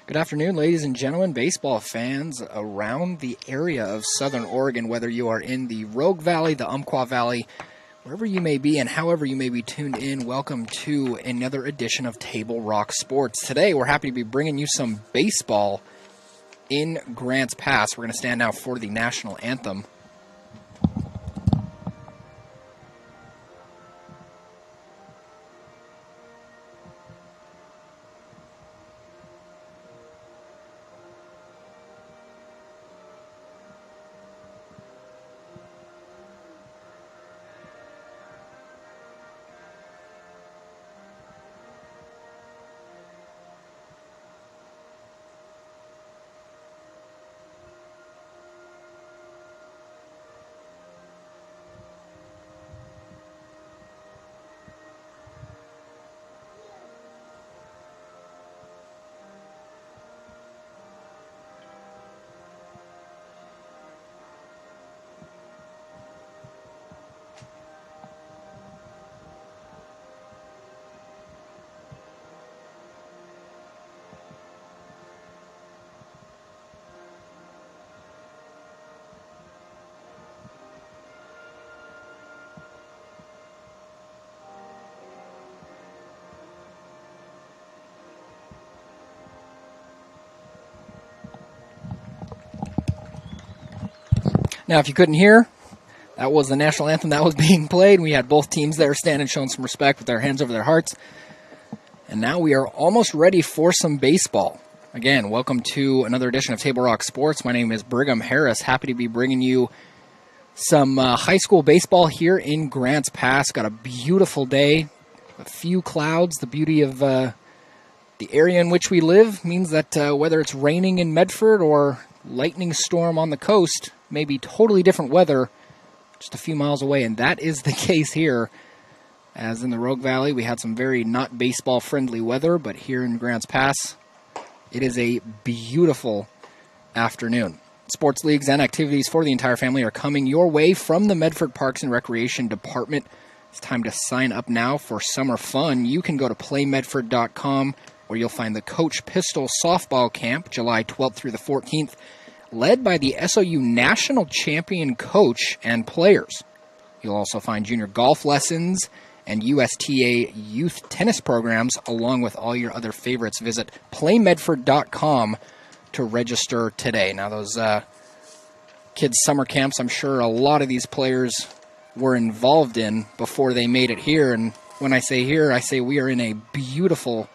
Good afternoon, ladies and gentlemen, baseball fans around the area of Southern Oregon, whether you are in the Rogue Valley, the Umpqua Valley, wherever you may be and however you may be tuned in. Welcome to another edition of Table Rock Sports. Today, we're happy to be bringing you some baseball in Grants Pass. We're going to stand now for the national anthem. Now, if you couldn't hear, that was the national anthem that was being played. We had both teams there standing, showing some respect with their hands over their hearts. And now we are almost ready for some baseball. Again, welcome to another edition of Table Rock Sports. My name is Brigham Harris. Happy to be bringing you some high school baseball here in Grants Pass. Got a beautiful day, a few clouds. The beauty of the area in which we live means that whether it's raining in Medford or lightning storm on the coast, may be totally different weather just a few miles away, and that is the case here. As in the Rogue Valley, we had some very not baseball-friendly weather, but here in Grants Pass, it is a beautiful afternoon. Sports leagues and activities for the entire family are coming your way from the Medford Parks and Recreation Department. It's time to sign up now for summer fun. You can go to playmedford.com, where you'll find the Coach Pistol Softball Camp, July 12th through the 14th, led by the SOU National Champion coach and players. You'll also find junior golf lessons and USTA youth tennis programs, along with all your other favorites. Visit playmedford.com to register today. Now, those kids' summer camps, I'm sure a lot of these players were involved in before they made it here. And when I say here, I say we are in a beautiful,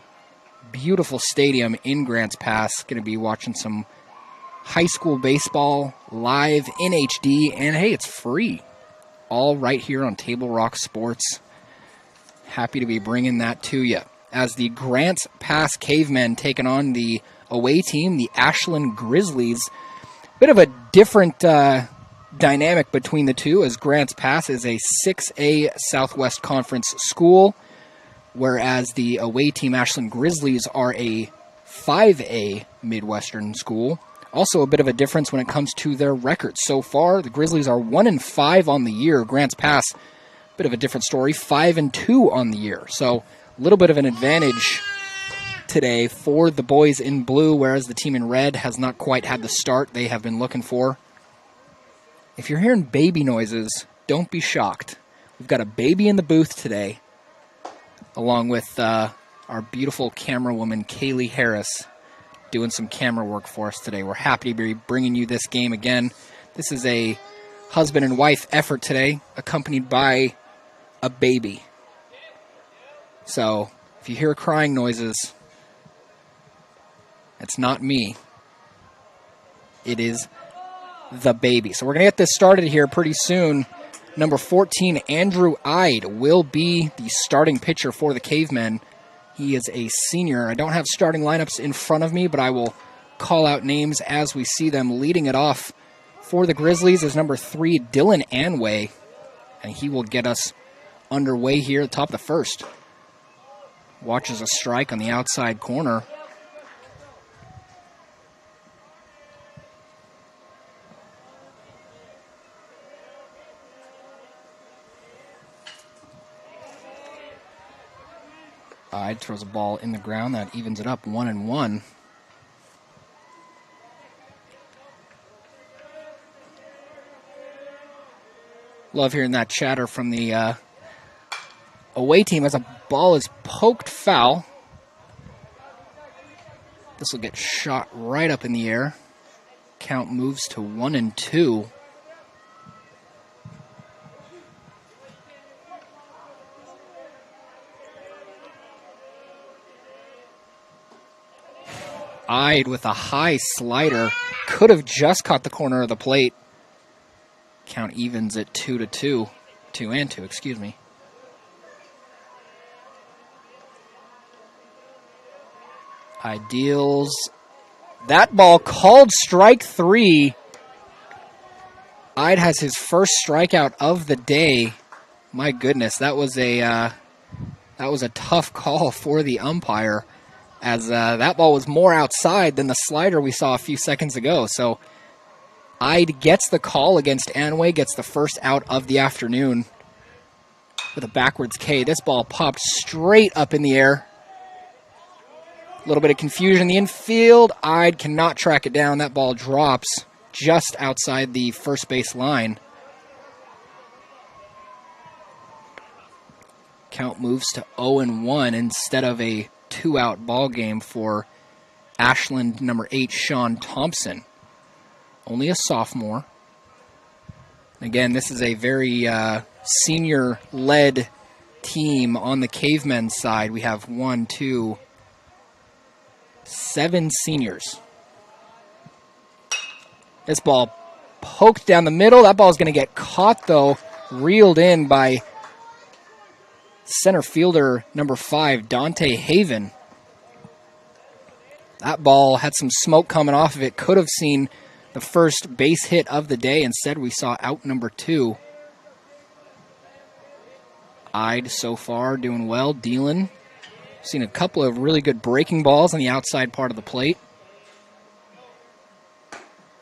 beautiful stadium in Grants Pass. Going to be watching some high school baseball live in HD, and hey, it's free. All right here on Table Rock Sports. Happy to be bringing that to you. As the Grants Pass Cavemen taking on the away team, the Ashland Grizzlies. Bit of a different dynamic between the two, as Grants Pass is a 6A Southwest Conference school, whereas the away team, Ashland Grizzlies, are a 5A Midwestern school. Also a bit of a difference when it comes to their records. So far, the Grizzlies are 1-5 on the year. Grants Pass, bit of a different story, 5-2 on the year. So a little bit of an advantage today for the boys in blue, whereas the team in red has not quite had the start they have been looking for. If you're hearing baby noises, don't be shocked. We've got a baby in the booth today, along with our beautiful camera woman, Kaylee Harris, doing some camera work for us today. We're happy to be bringing you this game again. This is a husband and wife effort today, accompanied by a baby. So, if you hear crying noises, it's not me. It is the baby. So we're going to get this started here pretty soon. Number 14, Andrew Ide, will be the starting pitcher for the Cavemen. He is a senior. I don't have starting lineups in front of me, but I will call out names as we see them. Leading it off for the Grizzlies is number 3, Dylan Anway, and he will get us underway here at the top of the first. Watches a strike on the outside corner. Ide throws a ball in the ground. That evens it up 1-1. Love hearing that chatter from the away team as a ball is poked foul. This will get shot right up in the air. Count moves to 1-2. Eyed with a high slider. Could have just caught the corner of the plate. Count evens at 2-2. 2-2, excuse me. Ideals. That ball called strike 3. Ide has his first strikeout of the day. My goodness, that was a tough call for the umpire, as that ball was more outside than the slider we saw a few seconds ago. So Ide gets the call against Anway, gets the first out of the afternoon with a backwards K. This ball popped straight up in the air. A little bit of confusion in the infield. Ide cannot track it down. That ball drops just outside the first base line. Count moves to 0-1 instead of a 2-out ball game for Ashland number 8, Sean Thompson. Only a sophomore. Again, this is a very senior-led team on the Cavemen side. We have 7 seniors. This ball poked down the middle. That ball is going to get caught, though, reeled in by center fielder number 5, Dante Haven. That ball had some smoke coming off of it. Could have seen the first base hit of the day. Instead, we saw out number 2. Ide so far doing well, dealing. Seen a couple of really good breaking balls on the outside part of the plate.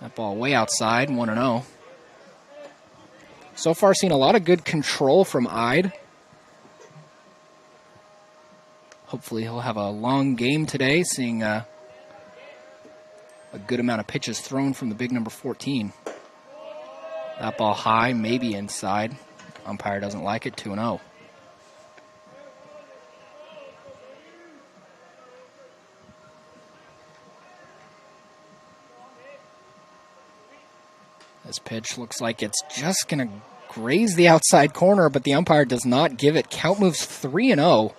That ball way outside, 1-0. So far, seen a lot of good control from Ide. Hopefully, he'll have a long game today, seeing a good amount of pitches thrown from the big number 14. That ball high, maybe inside. Umpire doesn't like it, 2-0. This pitch looks like it's just going to graze the outside corner, but the umpire does not give it. Count moves 3-0.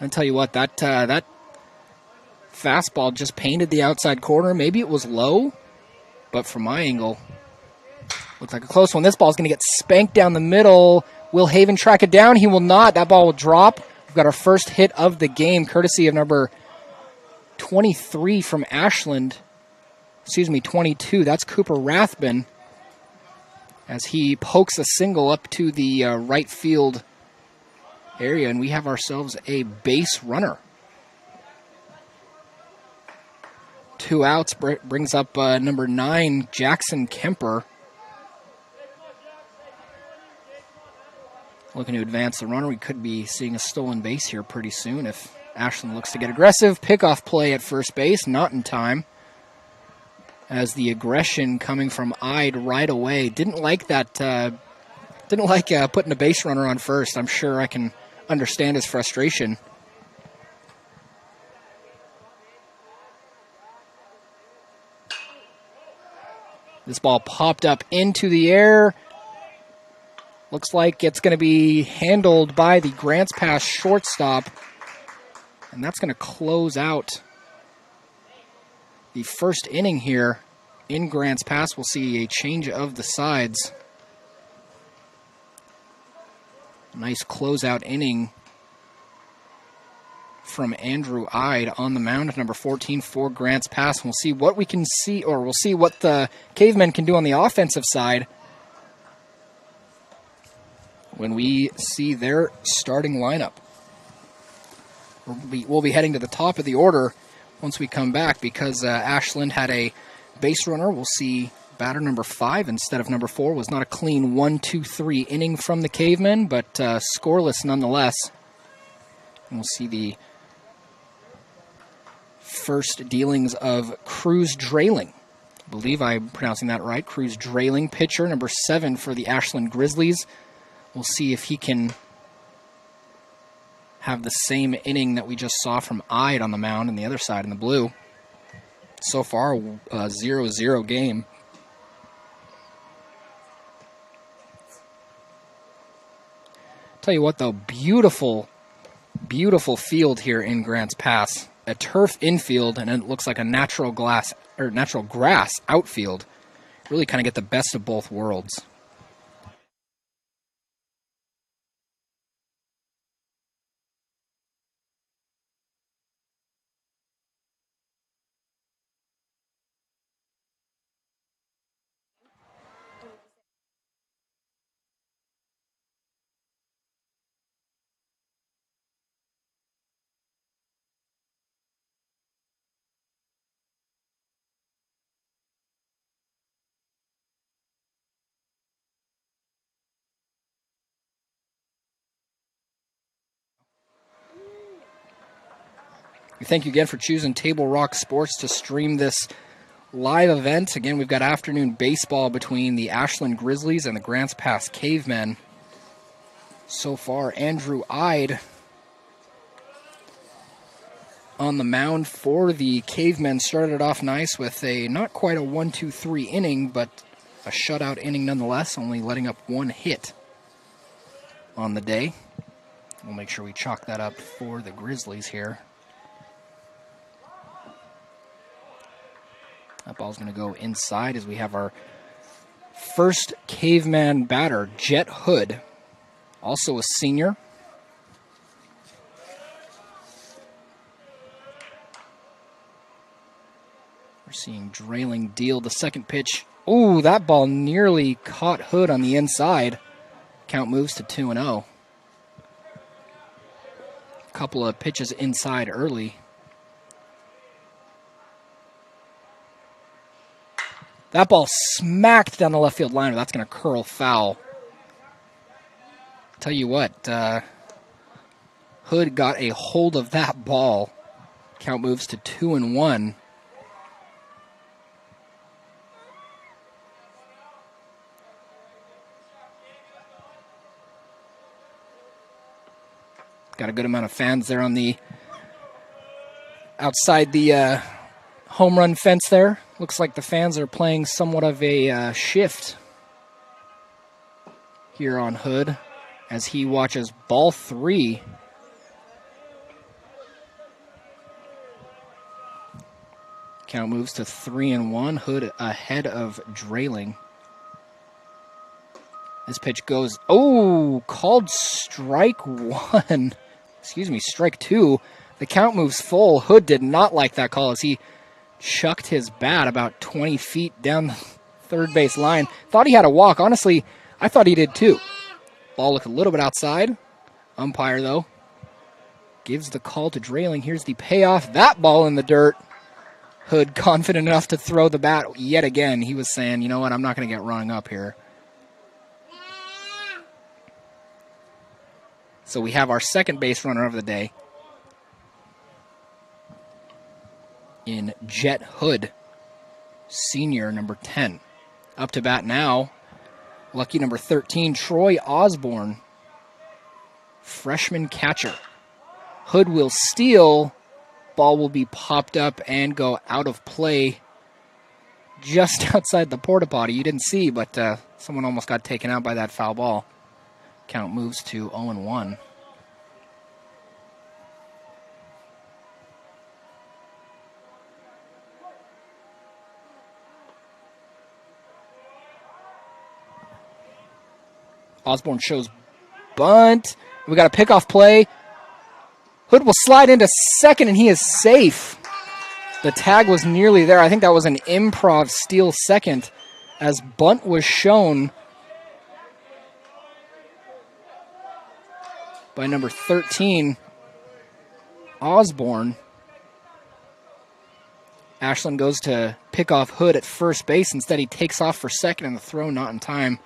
I'll tell you what, that fastball just painted the outside corner. Maybe it was low, but from my angle, looks like a close one. This ball's going to get spanked down the middle. Will Haven track it down? He will not. That ball will drop. We've got our first hit of the game, courtesy of number 23 from Ashland. 22. That's Cooper Rathbun, as he pokes a single up to the right field area, and we have ourselves a base runner. 2 outs brings up number 9, Jackson Kemper. Looking to advance the runner. We could be seeing a stolen base here pretty soon if Ashland looks to get aggressive. Pickoff play at first base, not in time, as the aggression coming from Ide right away. Didn't like that. Didn't like putting a base runner on first. I'm sure I can understand his frustration. This ball popped up into the air. Looks like it's going to be handled by the Grants Pass shortstop, and that's going to close out the first inning here in Grants Pass. We'll see a change of the sides. Nice closeout inning from Andrew Ide on the mound, number 14 for Grants Pass. We'll see what we can see, or we'll see what the Cavemen can do on the offensive side when we see their starting lineup. We'll be heading to the top of the order once we come back, because Ashland had a base runner. We'll see batter number 5 instead of number 4. Was not a clean 1-2-3 inning from the Cavemen, but scoreless nonetheless. And we'll see the first dealings of Cruz Drayling, believe I'm pronouncing that right. Cruz Drayling, pitcher, number 7 for the Ashland Grizzlies. We'll see if he can have the same inning that we just saw from Ide on the mound on the other side in the blue. So far, a 0-0 game. Tell you what, though, beautiful, beautiful field here in Grants Pass. A turf infield, and it looks like a natural grass outfield. Really kind of get the best of both worlds. Thank you again for choosing Table Rock Sports to stream this live event. Again, we've got afternoon baseball between the Ashland Grizzlies and the Grants Pass Cavemen. So far, Andrew Ide on the mound for the Cavemen. Started it off nice with a not quite a 1-2-3 inning, but a shutout inning nonetheless, only letting up 1 hit on the day. We'll make sure we chalk that up for the Grizzlies here. That ball's going to go inside as we have our first Caveman batter, Jet Hood, also a senior. We're seeing Drayling deal the second pitch. Ooh, that ball nearly caught Hood on the inside. Count moves to 2-0. Couple of pitches inside early. That ball smacked down the left field line. That's going to curl foul. Tell you what, Hood got a hold of that ball. Count moves to 2-1. Got a good amount of fans there on the outside the home run fence there. Looks like the fans are playing somewhat of a shift here on Hood as he watches ball 3. Count moves to 3-1. Hood ahead of Drayling. This pitch goes, called strike 1. Excuse me, strike 2. The count moves full. Hood did not like that call as he chucked his bat about 20 feet down the third base line. Thought he had a walk. Honestly, I thought he did too. Ball looked a little bit outside. Umpire, though, gives the call to Drayling. Here's the payoff. That ball in the dirt. Hood confident enough to throw the bat yet again. He was saying, you know what, I'm not going to get rung up here. So we have our second base runner of the day in Jet Hood, senior, number 10. Up to bat now, lucky number 13, Troy Osborne, freshman catcher. Hood will steal. Ball will be popped up and go out of play just outside the porta potty. You didn't see, but someone almost got taken out by that foul ball. Count moves to 0-1. Osborne shows bunt. We got a pickoff play. Hood will slide into second, and he is safe. The tag was nearly there. I think that was an improv steal second as bunt was shown by number 13, Osborne. Ashland goes to pick off Hood at first base. Instead, he takes off for second, and the throw not in time.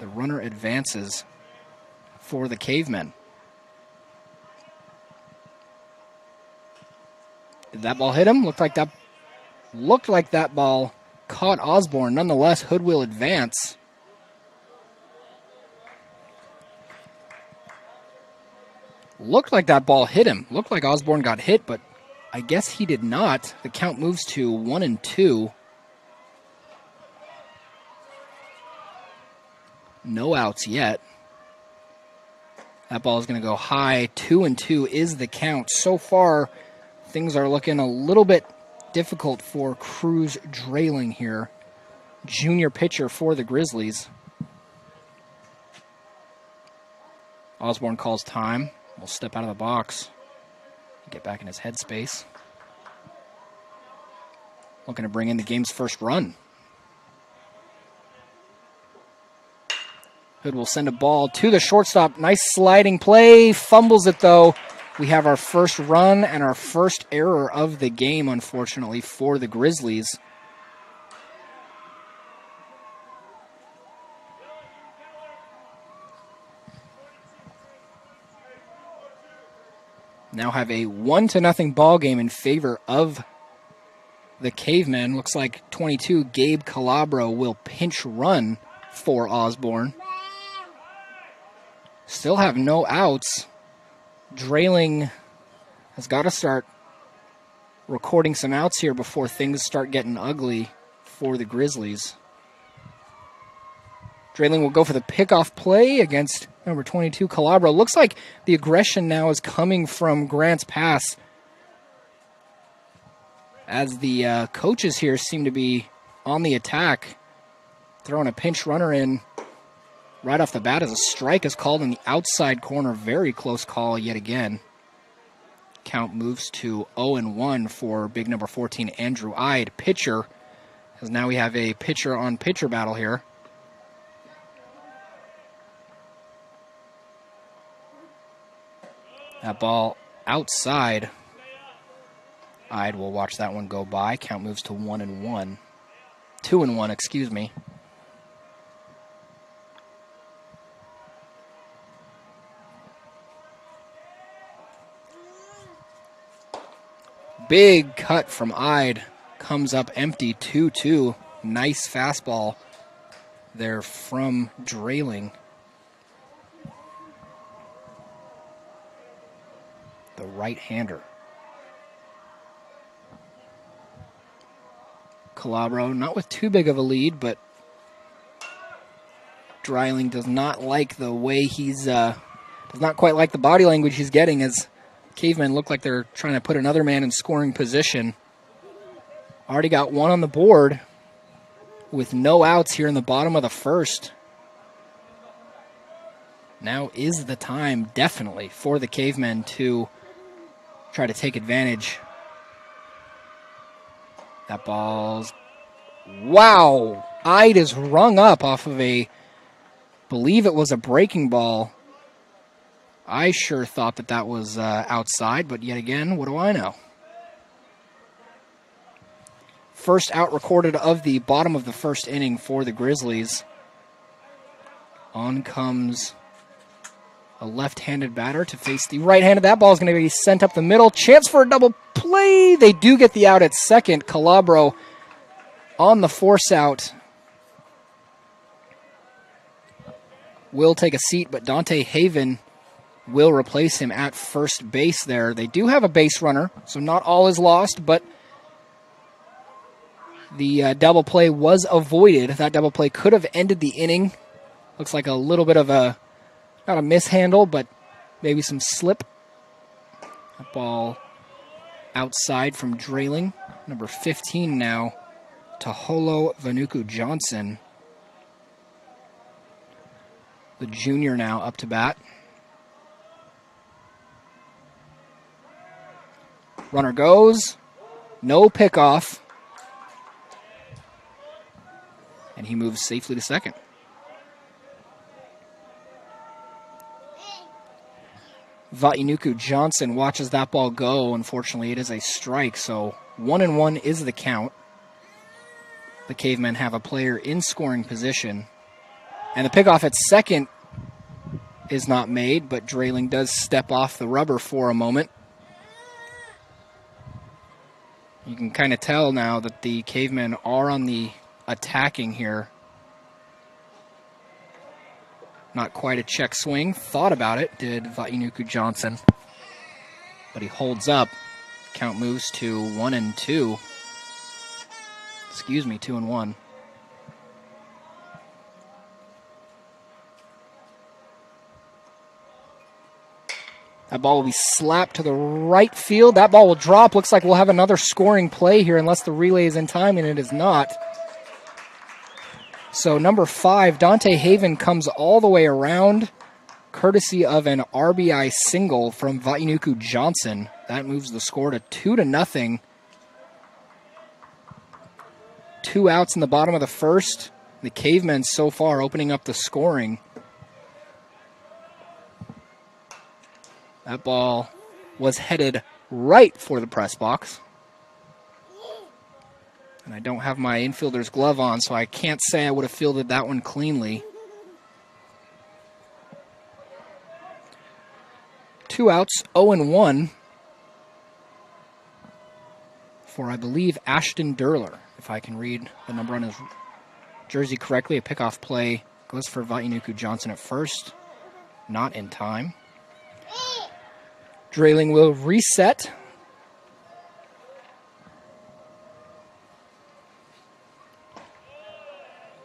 The runner advances for the Cavemen. Did that ball hit him? Looked like that ball caught Osborne. Nonetheless, Hood will advance. Looked like that ball hit him. Looked like Osborne got hit, but I guess he did not. The count moves to 1-2. No outs yet. That ball is going to go high. 2-2 is the count. So far, things are looking a little bit difficult for Cruz Drayling here. Junior pitcher for the Grizzlies. Osborne calls time. We'll step out of the box. Get back in his headspace. Looking to bring in the game's first run. Hood will send a ball to the shortstop. Nice sliding play. Fumbles it, though. We have our first run and our first error of the game, unfortunately, for the Grizzlies. Now have a 1-0 ball game in favor of the Cavemen. Looks like 22 Gabe Calabro will pinch run for Osborne. Still have no outs. Drayling has got to start recording some outs here before things start getting ugly for the Grizzlies. Drayling will go for the pickoff play against number 22, Calabro. Looks like the aggression now is coming from Grants Pass, as the coaches here seem to be on the attack. Throwing a pinch runner in right off the bat as a strike is called in the outside corner. Very close call yet again. Count moves to 0-1 for big number 14, Andrew Ide, pitcher, as now we have a pitcher-on-pitcher battle here. That ball outside. Ide will watch that one go by. Count moves to 1-1. 2-1, excuse me. Big cut from Ide. Comes up empty, 2-2. Nice fastball there from Drayling. The right-hander. Calabro, not with too big of a lead, but Drayling does not like the way he's, does not quite like the body language he's getting, as Cavemen look like they're trying to put another man in scoring position. Already got one on the board with no outs here in the bottom of the first. Now is the time, definitely, for the Cavemen to try to take advantage. That ball's... Wow! Ide is rung up off of believe it was a breaking ball. I sure thought that was outside, but yet again, what do I know? First out recorded of the bottom of the first inning for the Grizzlies. On comes a left-handed batter to face the right-handed. That ball is going to be sent up the middle. Chance for a double play. They do get the out at second. Calabro on the force out will take a seat, but Dante Haven will replace him at first base there. They do have a base runner, so not all is lost, but the double play was avoided. That double play could have ended the inning. Looks like a little bit of a, not a mishandle, but maybe some slip. That ball outside from Drayling. Number 15 now, Taholo Vanuku Johnson. The junior now up to bat. Runner goes. No pickoff. And he moves safely to second. Vainuku Johnson watches that ball go. Unfortunately, it is a strike, so 1-1 is the count. The Cavemen have a player in scoring position. And the pickoff at second is not made, but Drayling does step off the rubber for a moment. You can kind of tell now that the Cavemen are on the attacking here. Not quite a check swing. Thought about it, did Vainuku Johnson. But he holds up. Count moves to 1-2. Excuse me, 2-1. That ball will be slapped to the right field. That ball will drop. Looks like we'll have another scoring play here unless the relay is in time, and it is not. So number 5, Dante Haven, comes all the way around, courtesy of an RBI single from Vainuku Johnson. That moves the score to 2-0. 2 outs in the bottom of the first. The Cavemen so far opening up the scoring. That ball was headed right for the press box. And I don't have my infielder's glove on, so I can't say I would have fielded that one cleanly. 2 outs, 0-1 for, I believe, Ashton Durler. If I can read the number on his jersey correctly, a pickoff play goes for Vainuku Johnson at first. Not in time. Drailing will reset.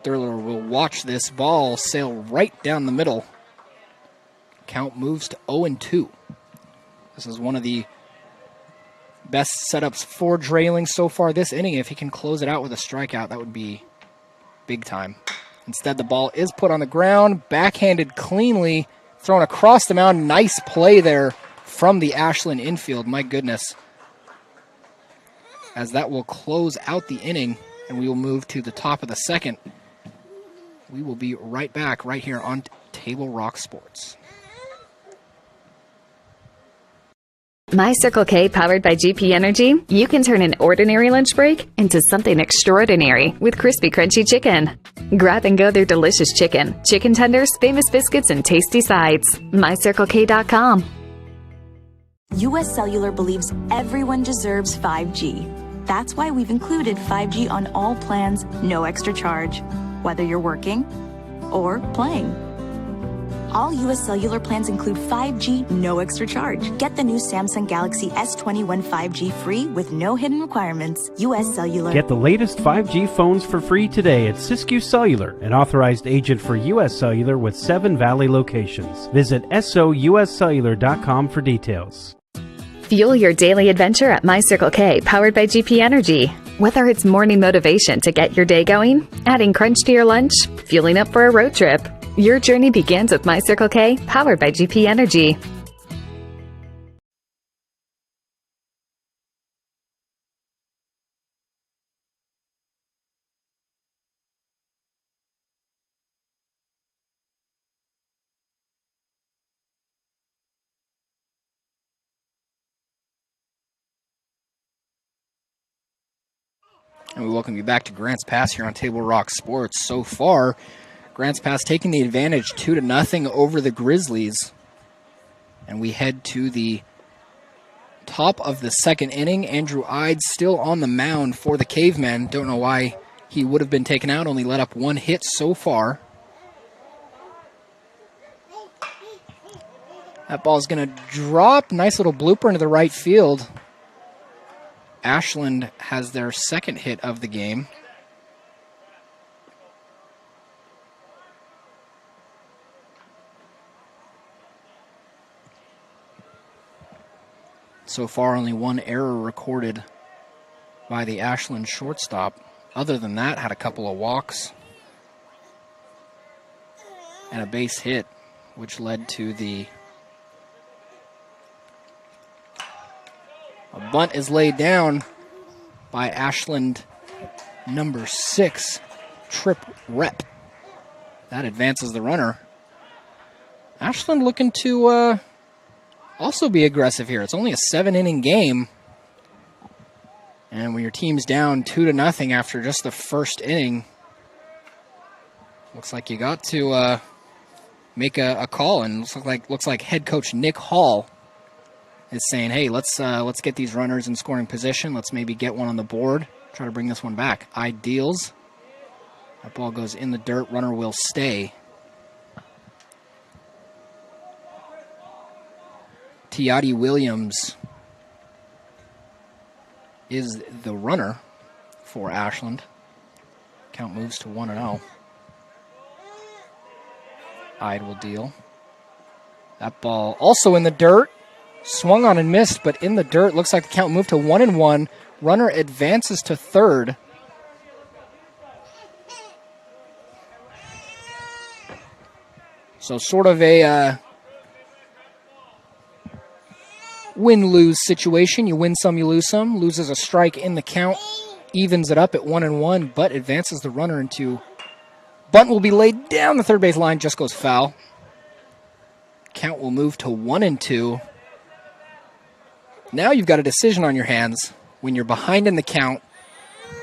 Durler will watch this ball sail right down the middle. Count moves to 0-2. This is one of the best setups for Drailing so far this inning. If he can close it out with a strikeout, that would be big time. Instead, the ball is put on the ground, backhanded cleanly, thrown across the mound. Nice play there from the Ashland infield. My goodness. As that will close out the inning, and we will move to the top of the second. We will be right back right here on Table Rock Sports. My Circle K, powered by GP Energy, you can turn an ordinary lunch break into something extraordinary with crispy, crunchy chicken. Grab and go their delicious chicken, chicken tenders, famous biscuits, and tasty sides. MyCircleK.com. US Cellular believes everyone deserves 5G. That's why we've included 5G on all plans, no extra charge, whether you're working or playing. All US Cellular plans include 5G, no extra charge. Get the new Samsung Galaxy S21 5G free with no hidden requirements. US Cellular. Get the latest 5G phones for free today at Siskiyou Cellular, an authorized agent for US Cellular with 7 Valley locations. Visit souscellular.com for details. Fuel your daily adventure at My Circle K, powered by GP Energy. Whether it's morning motivation to get your day going, adding crunch to your lunch, fueling up for a road trip, your journey begins with My Circle K, powered by GP Energy. And we welcome you back to Grants Pass here on Table Rock Sports. So far, Grants Pass taking the advantage 2-0 over the Grizzlies. And we head to the top of the second inning. Andrew Ides still on the mound for the Cavemen. Don't know why he would have been taken out. Only let up 1 hit so far. That ball's going to drop. Nice little blooper into the right field. Ashland has their second hit of the game. So far, only 1 error recorded by the Ashland shortstop. Other than that, had a couple of walks and a base hit, which led to a bunt is laid down by Ashland number 6, Trip Rep. That advances the runner. Ashland looking to also be aggressive here. It's only a 7-inning game. And when your team's down 2-0 after just the first inning, looks like you got to make a call. And looks like head coach Nick Hall is saying, hey, let's get these runners in scoring position. Let's maybe get one on the board. Try to bring this one back. Ideals That ball goes in the dirt. Runner will stay. Tiati Williams is the runner for Ashland. Count moves to 1-0. Ide will deal. That ball also in the dirt. Swung on and missed, but in the dirt. Looks like the count moved to 1-1. Runner advances to third. So sort of a win-lose situation. You win some, you lose some. Loses a strike in the count. Evens it up at 1-1, but advances the runner into... Bunt will be laid down the third base line. Just goes foul. Count will move to 1-2. Now you've got a decision on your hands. When you're behind in the count,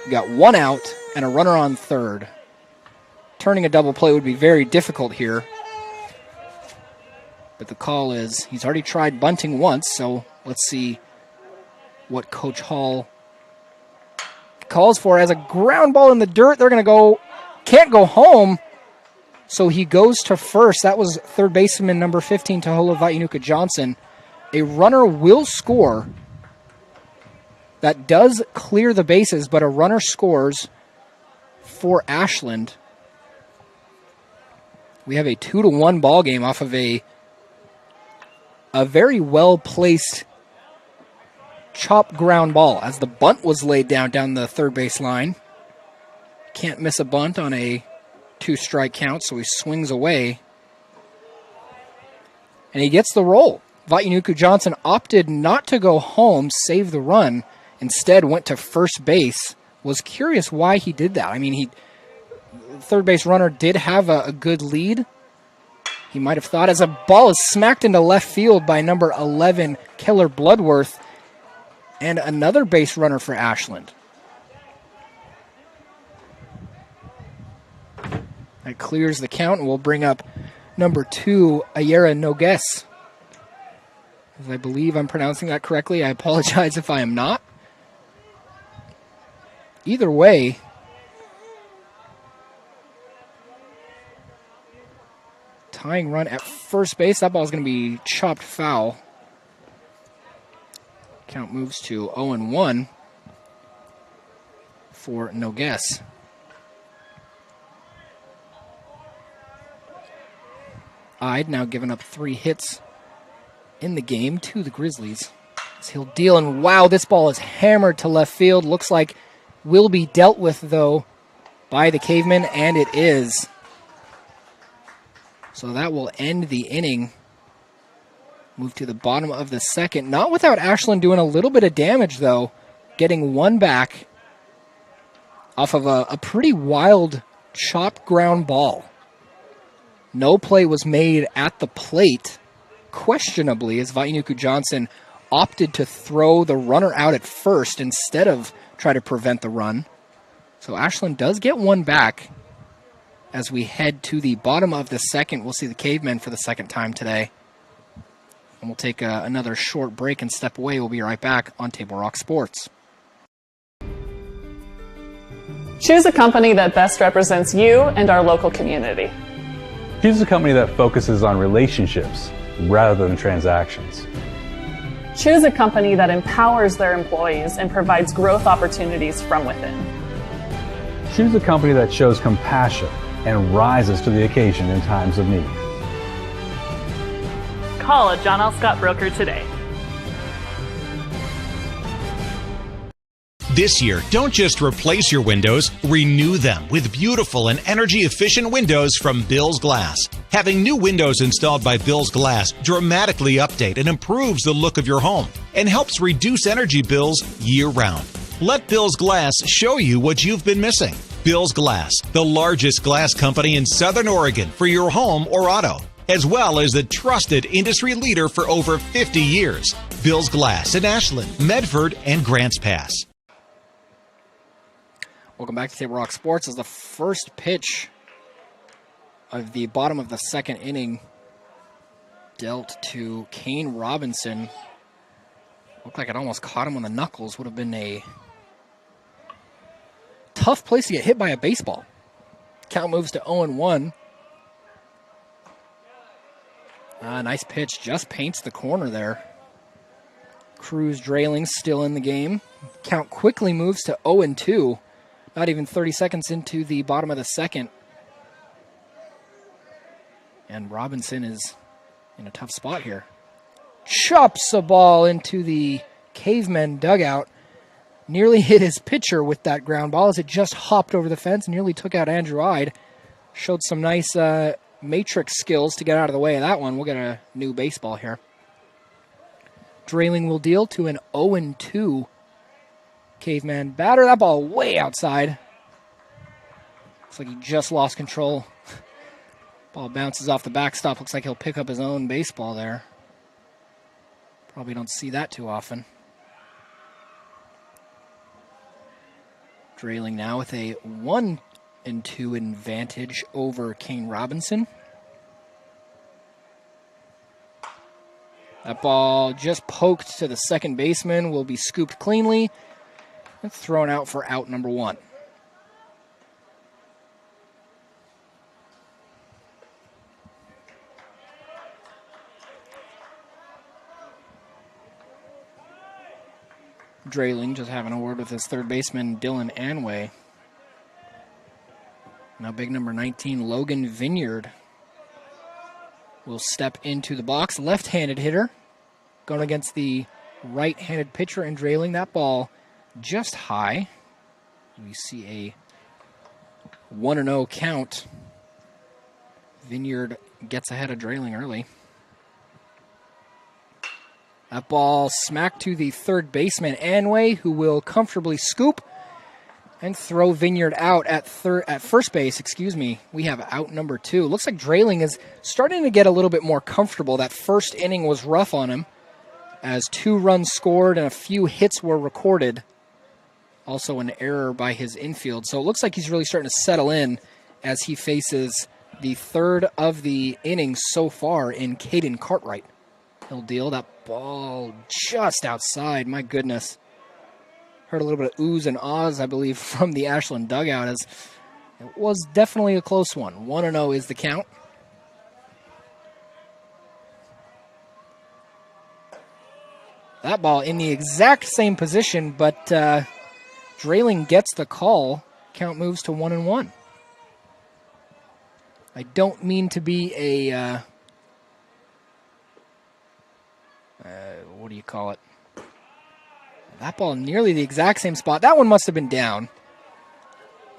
you got one out and a runner on third. Turning a double play would be very difficult here. But the call is he's already tried bunting once, so let's see what Coach Hall calls for. As a ground ball in the dirt, they're going to go, can't go home, so he goes to first. That was third baseman number 15, Tahola Vainuka Johnson. A runner will score. That does clear the bases, but a runner scores for Ashland. We have a 2-1 ball game off of a very well-placed chop ground ball as the bunt was laid down the third base line. Can't miss a bunt on a 2-strike count, so he swings away. And he gets the roll. Vainuku Johnson opted not to go home, save the run. Instead went to first base. Was curious why he did that. I mean, third base runner did have a good lead. He might have thought, as a ball is smacked into left field by number 11, Keller Bloodworth, and another base runner for Ashland. That clears the count, and we'll bring up number 2, Ayera Nogues. As I believe I'm pronouncing that correctly. I apologize if I am not. Either way, tying run at first base. That ball is going to be chopped foul. Count moves to 0-1 for Nogues. Ide now giving up 3 hits in the game to the Grizzlies. So he'll deal, and wow, this ball is hammered to left field. Looks like will be dealt with, though, by the Caveman, and it is. So that will end the inning. Move to the bottom of the second. Not without Ashland doing a little bit of damage, though. Getting one back off of a pretty wild chop ground ball. No play was made at the plate, questionably, as Vainuku Johnson opted to throw the runner out at first instead of try to prevent the run. So Ashland does get one back. As we head to the bottom of the second, we'll see the Cavemen for the second time today. And we'll take another short break and step away. We'll be right back on Table Rock Sports. Choose a company that best represents you and our local community. Choose a company that focuses on relationships rather than transactions. Choose a company that empowers their employees and provides growth opportunities from within. Choose a company that shows compassion and rises to the occasion in times of need. Call a John L. Scott broker today. This year, don't just replace your windows, renew them with beautiful and energy-efficient windows from Bill's Glass. Having new windows installed by Bill's Glass dramatically update and improves the look of your home and helps reduce energy bills year-round. Let Bill's Glass show you what you've been missing. Bill's Glass, the largest glass company in Southern Oregon for your home or auto, as well as the trusted industry leader for over 50 years. Bill's Glass in Ashland, Medford, and Grants Pass. Welcome back to Table Rock Sports. As the first pitch of the bottom of the second inning dealt to Kane Robinson. Looked like it almost caught him on the knuckles. Would have been a tough place to get hit by a baseball. Count moves to 0-1. Nice pitch, just paints the corner there. Cruz Drailing still in the game. Count quickly moves to 0-2. Not even 30 seconds into the bottom of the second. And Robinson is in a tough spot here. Chops a ball into the Cavemen dugout. Nearly hit his pitcher with that ground ball as it just hopped over the fence. Nearly took out Andrew Ide. Showed some nice matrix skills to get out of the way of that one. We'll get a new baseball here. Drailing will deal to an 0-2 Caveman batter. That ball way outside. Looks like he just lost control. Ball bounces off the backstop. Looks like he'll pick up his own baseball there. Probably don't see that too often. Drailing now with a 1-2 advantage over Kane Robinson. That ball just poked to the second baseman, will be scooped cleanly and thrown out for out number 1. Drailing just having a word with his third baseman, Dylan Anway. Now big number 19, Logan Vineyard, will step into the box. Left-handed hitter going against the right-handed pitcher and Drailing. That ball just high. We see a 1-0 count. Vineyard gets ahead of Drailing early. That ball smacked to the third baseman, Anway, who will comfortably scoop and throw Vineyard out at first base. We have out number 2. Looks like Drailing is starting to get a little bit more comfortable. That first inning was rough on him as 2 runs scored and a few hits were recorded. Also an error by his infield. So it looks like he's really starting to settle in as he faces the third of the innings so far in Caden Cartwright. He'll deal. That ball just outside. My goodness. Heard a little bit of oohs and ahs, I believe, from the Ashland dugout, as it was definitely a close one. 1-0 is the count. That ball in the exact same position, but Drailing gets the call. Count moves to 1-1. I don't mean to be a... what do you call it? That ball nearly the exact same spot. That one must have been down.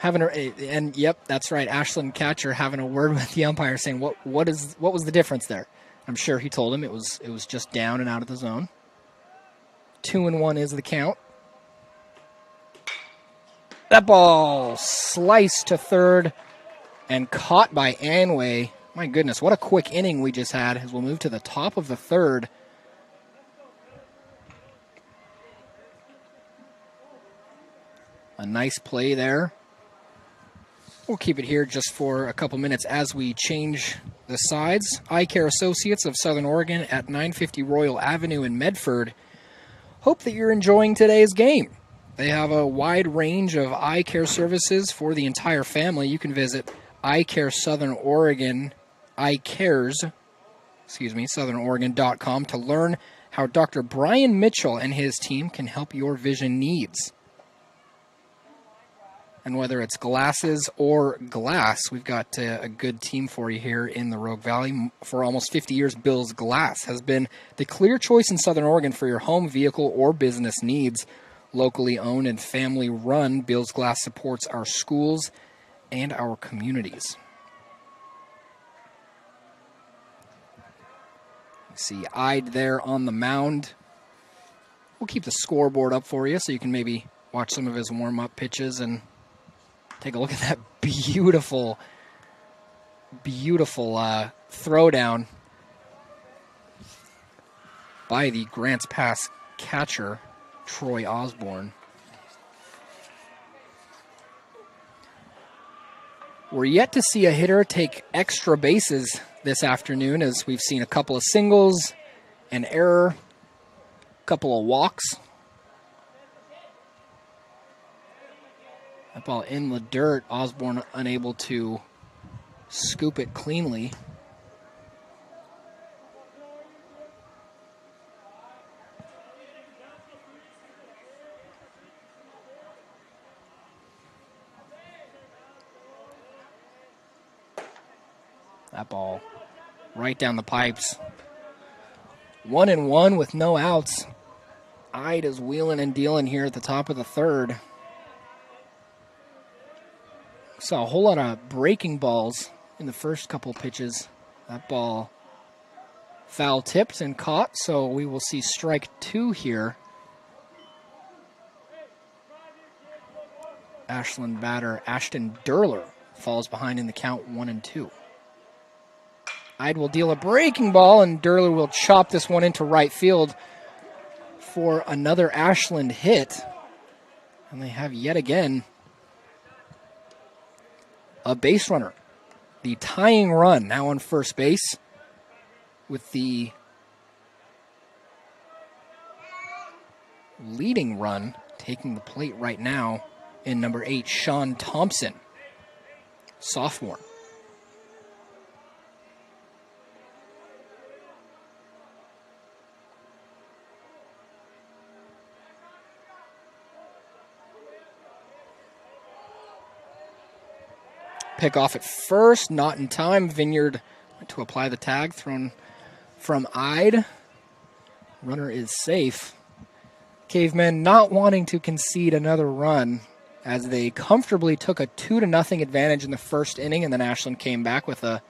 And yep, that's right. Ashland catcher having a word with the umpire, saying what was the difference there? I'm sure he told him it was just down and out of the zone. 2-1 is the count. That ball sliced to third and caught by Anway. My goodness, what a quick inning we just had as we'll move to the top of the third. A nice play there. We'll keep it here just for a couple minutes as we change the sides. Eye Care Associates of Southern Oregon at 950 Royal Avenue in Medford. Hope that you're enjoying today's game. They have a wide range of eye care services for the entire family. You can visit SouthernOregon.com to learn how Dr. Brian Mitchell and his team can help your vision needs. And whether it's glasses or glass, we've got a good team for you here in the Rogue Valley. For almost 50 years, Bill's Glass has been the clear choice in Southern Oregon for your home, vehicle, or business needs. Locally owned and family run, Bill's Glass supports our schools and our communities. You see Ide there on the mound. We'll keep the scoreboard up for you so you can maybe watch some of his warm-up pitches and take a look at that beautiful throwdown by the Grants Pass catcher, Troy Osborne. We're yet to see a hitter take extra bases this afternoon, as we've seen a couple of singles, an error, a couple of walks. That ball in the dirt. Osborne unable to scoop it cleanly. That ball right down the pipes. 1-1 with no outs. Ide is wheeling and dealing here at the top of the third. Saw a whole lot of breaking balls in the first couple pitches. That ball foul tipped and caught, so we will see strike 2 here. Ashland batter Ashton Derler falls behind in the count 1-2. Ide will deal a breaking ball, and Derler will chop this one into right field for another Ashland hit. And they have yet again a base runner. The tying run now on first base with the leading run taking the plate right now in number 8, Sean Thompson, sophomore. Pick off at first, not in time. Vineyard to apply the tag, thrown from Ide. Runner is safe. Cavemen not wanting to concede another run as they comfortably took a 2-0 advantage in the first inning, and then Ashland came back with a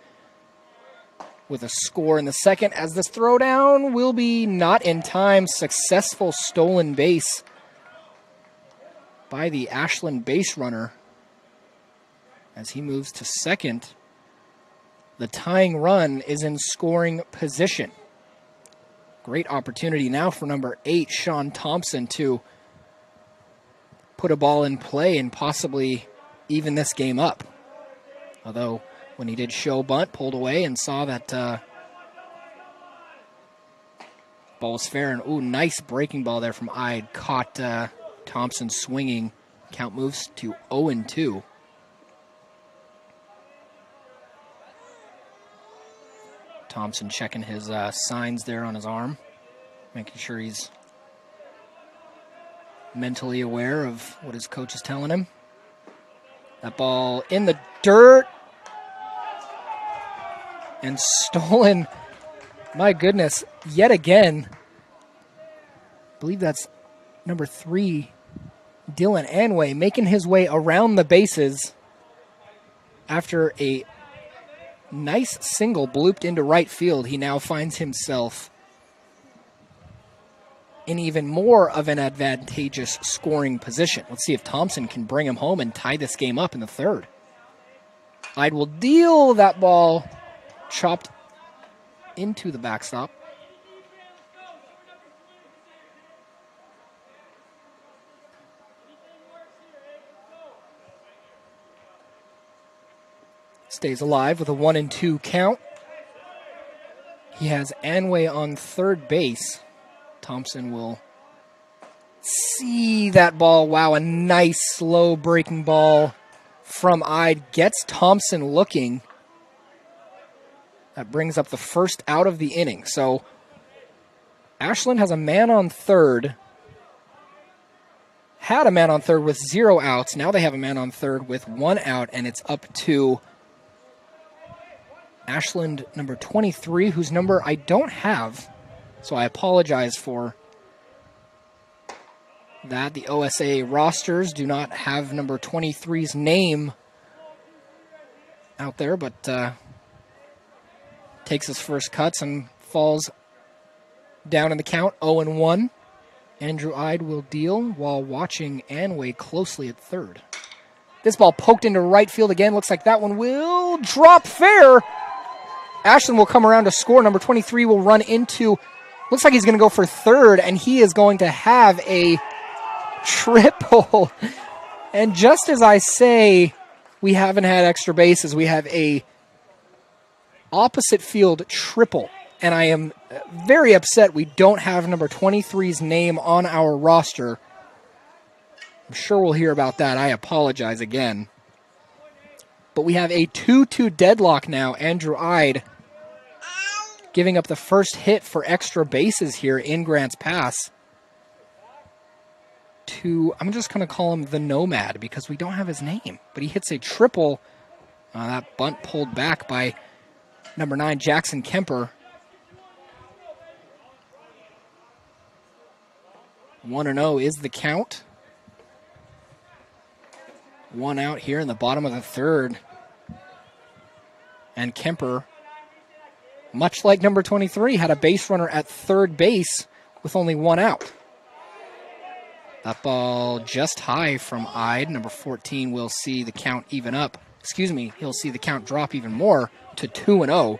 score in the second, as this throwdown will be not in time. Successful stolen base by the Ashland base runner. As he moves to second, the tying run is in scoring position. Great opportunity now for number 8, Sean Thompson, to put a ball in play and possibly even this game up. Although, when he did show bunt, pulled away and saw that ball was fair. And, ooh, nice breaking ball there from Ide. Caught Thompson swinging. Count moves to 0-2. Thompson checking his signs there on his arm, making sure he's mentally aware of what his coach is telling him. That ball in the dirt and stolen. My goodness, yet again. I believe that's number 3, Dylan Anway, making his way around the bases after a nice single blooped into right field. He now finds himself in even more of an advantageous scoring position. Let's see if Thompson can bring him home and tie this game up in the third. Ide will deal that ball, chopped into the backstop. Stays alive with a 1-2 count. He has Anway on third base. Thompson will see that ball. Wow, a nice slow breaking ball from Ide. Gets Thompson looking. That brings up the first out of the inning. So Ashland has a man on third. Had a man on third with 0 outs. Now they have a man on third with 1 out, and it's up to Ashland number 23, whose number I don't have, so I apologize for that. The OSA rosters do not have number 23's name out there, but takes his first cuts and falls down in the count, 0-1. Andrew Ide will deal while watching Anway closely at third. This ball poked into right field again. Looks like that one will drop fair. Ashland will come around to score. Number 23 will run into, looks like he's going to go for third, and he is going to have a triple. And just as I say, we haven't had extra bases, we have a opposite field triple. And I am very upset we don't have number 23's name on our roster. I'm sure we'll hear about that. I apologize again. But we have a 2-2 deadlock now. Andrew Ide giving up the first hit for extra bases here in Grants Pass to, I'm just going to call him the Nomad because we don't have his name. But he hits a triple. That bunt pulled back by number 9, Jackson Kemper. 1-0 is the count. 1 out here in the bottom of the third. And Kemper, much like number 23, had a base runner at third base with only 1 out. That ball just high from Ide. Number 14 will see the count even up. Excuse me, he'll see the count drop even more to 2-0.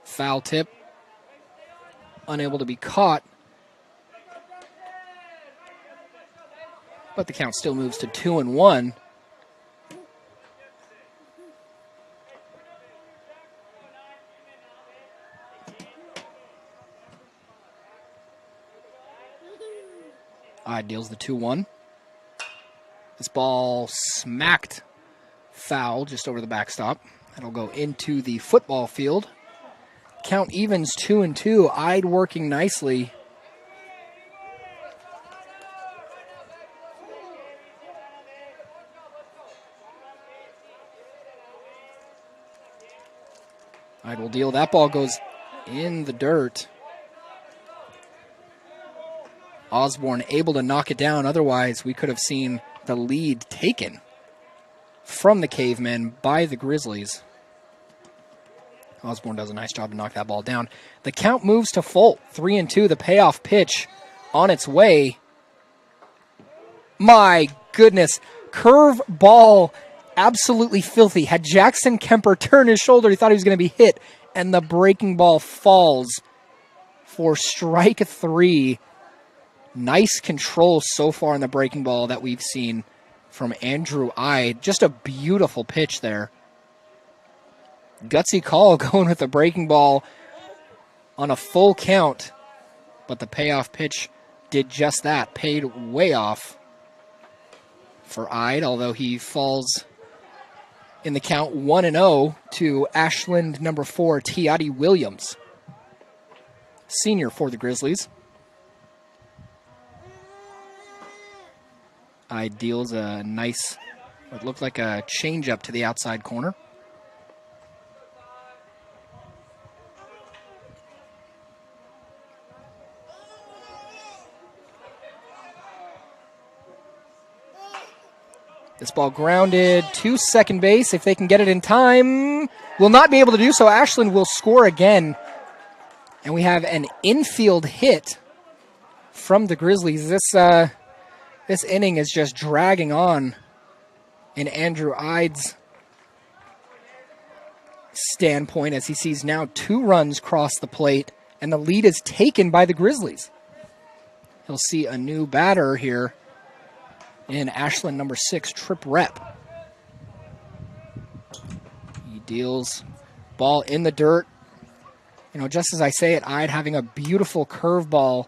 Foul tip. Unable to be caught. But the count still moves to 2-1. Ide deals the 2-1. This ball smacked foul just over the backstop. That'll go into the football field. Count evens 2-2. Ide working nicely. Ide will deal. That ball goes in the dirt. Osborne able to knock it down. Otherwise, we could have seen the lead taken from the Cavemen by the Grizzlies. Osborne does a nice job to knock that ball down. The count moves to full. 3-2. The payoff pitch on its way. My goodness. Curve ball. Absolutely filthy. Had Jackson Kemper turn his shoulder, he thought he was going to be hit. And the breaking ball falls for strike 3. Nice control so far in the breaking ball that we've seen from Andrew Ide. Just a beautiful pitch there. Gutsy call going with the breaking ball on a full count. But the payoff pitch did just that. Paid way off for Ide, although he falls in the count 1-0 to Ashland number 4, Tiati Williams. Senior for the Grizzlies. Ide deals a nice, what looked like a changeup to the outside corner. This ball grounded to second base. If they can get it in time, will not be able to do so. Ashland will score again. And we have an infield hit from the Grizzlies. This inning is just dragging on in Andrew Ide's standpoint as he sees now 2 runs cross the plate and the lead is taken by the Grizzlies. He'll see a new batter here in Ashland number 6, Trip Rep. He deals ball in the dirt. You know, just as I say it, Ide having a beautiful curveball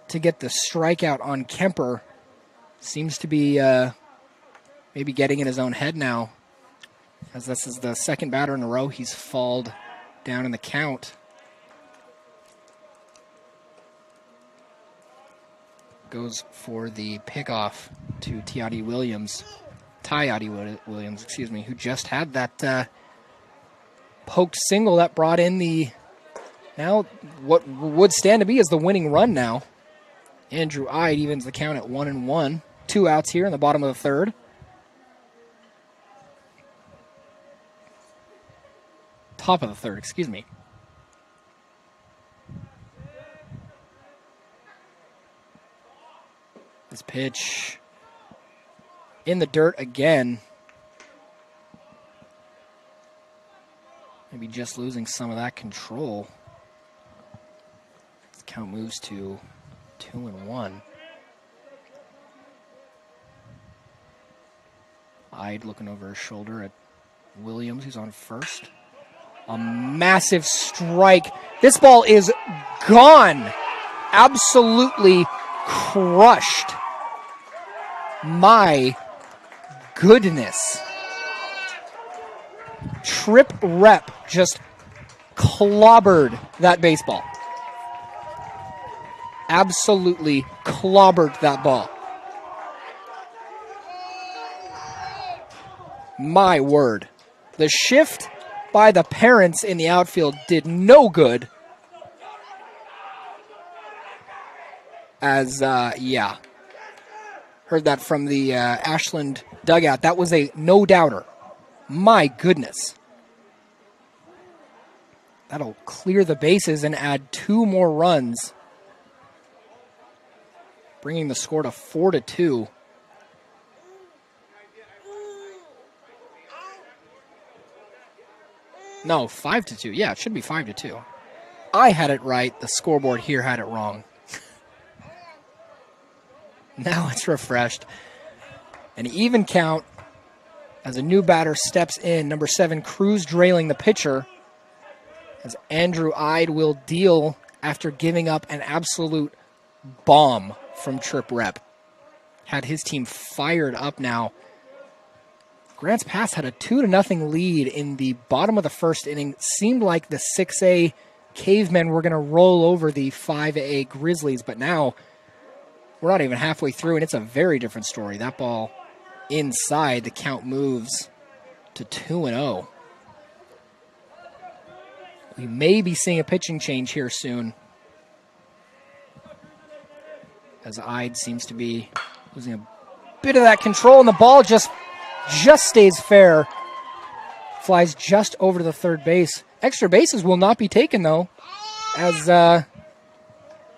to get the strikeout on Kemper. Seems to be maybe getting in his own head now, as this is the second batter in a row he's falled down in the count. Goes for the pickoff to Tiati Williams, excuse me, who just had that poked single that brought in the, now what would stand to be as the winning run now. Andrew Ide evens the count at 1-1. 2 outs here in the bottom of the third. Top of the third, excuse me. This pitch in the dirt again. Maybe just losing some of that control. This count moves to 2-1. Ide looking over his shoulder at Williams, who's on first. A massive strike. This ball is gone. Absolutely crushed. My goodness. Trip Rep just clobbered that baseball. Absolutely clobbered that ball. My word. The shift by the parents in the outfield did no good. As, heard that from the Ashland dugout. That was a no-doubter. My goodness. That'll clear the bases and add 2 more runs, bringing the score to 4-2. No, 5-2. Yeah, it should be 5-2. I had it right. The scoreboard here had it wrong. Now it's refreshed. An even count as a new batter steps in. Number 7, Cruz Drailing, the pitcher, as Andrew Ide will deal after giving up an absolute bomb from Trip Rep. Had his team fired up now. Grants Pass had a 2-0 lead in the bottom of the first inning. Seemed like the 6A Cavemen were going to roll over the 5A Grizzlies, but now we're not even halfway through, and it's a very different story. That ball inside, the count moves to 2-0. We may be seeing a pitching change here soon, as Ide seems to be losing a bit of that control, and the ball just stays fair. Flies just over to the third base. Extra bases will not be taken, though, as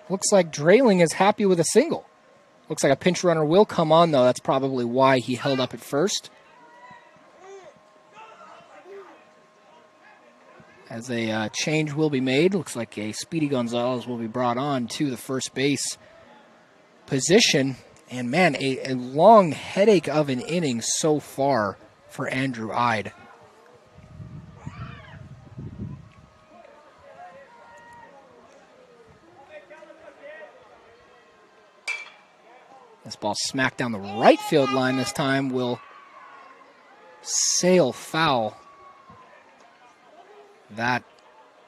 looks like Drailing is happy with a single. Looks like a pinch runner will come on, though. That's probably why he held up at first. As a change will be made. Looks like a Speedy Gonzalez will be brought on to the first base position. And man, a long headache of an inning so far for Andrew Ide. This ball smacked down the right field line this time will sail foul. That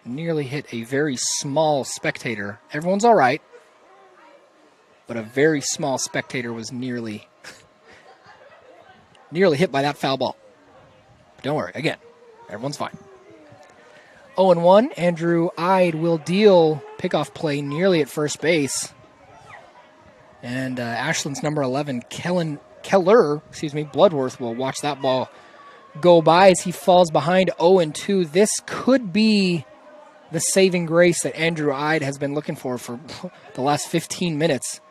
nearly hit a very small spectator. Everyone's all right, but a very small spectator was nearly hit by that foul ball. Don't worry, again, everyone's fine. 0-1, Andrew Ide will deal pickoff play nearly at first base. And Ashland's number 11, Bloodworth, will watch that ball go by as he falls behind 0-2. This could be the saving grace that Andrew Ide has been looking for the last 15 minutes.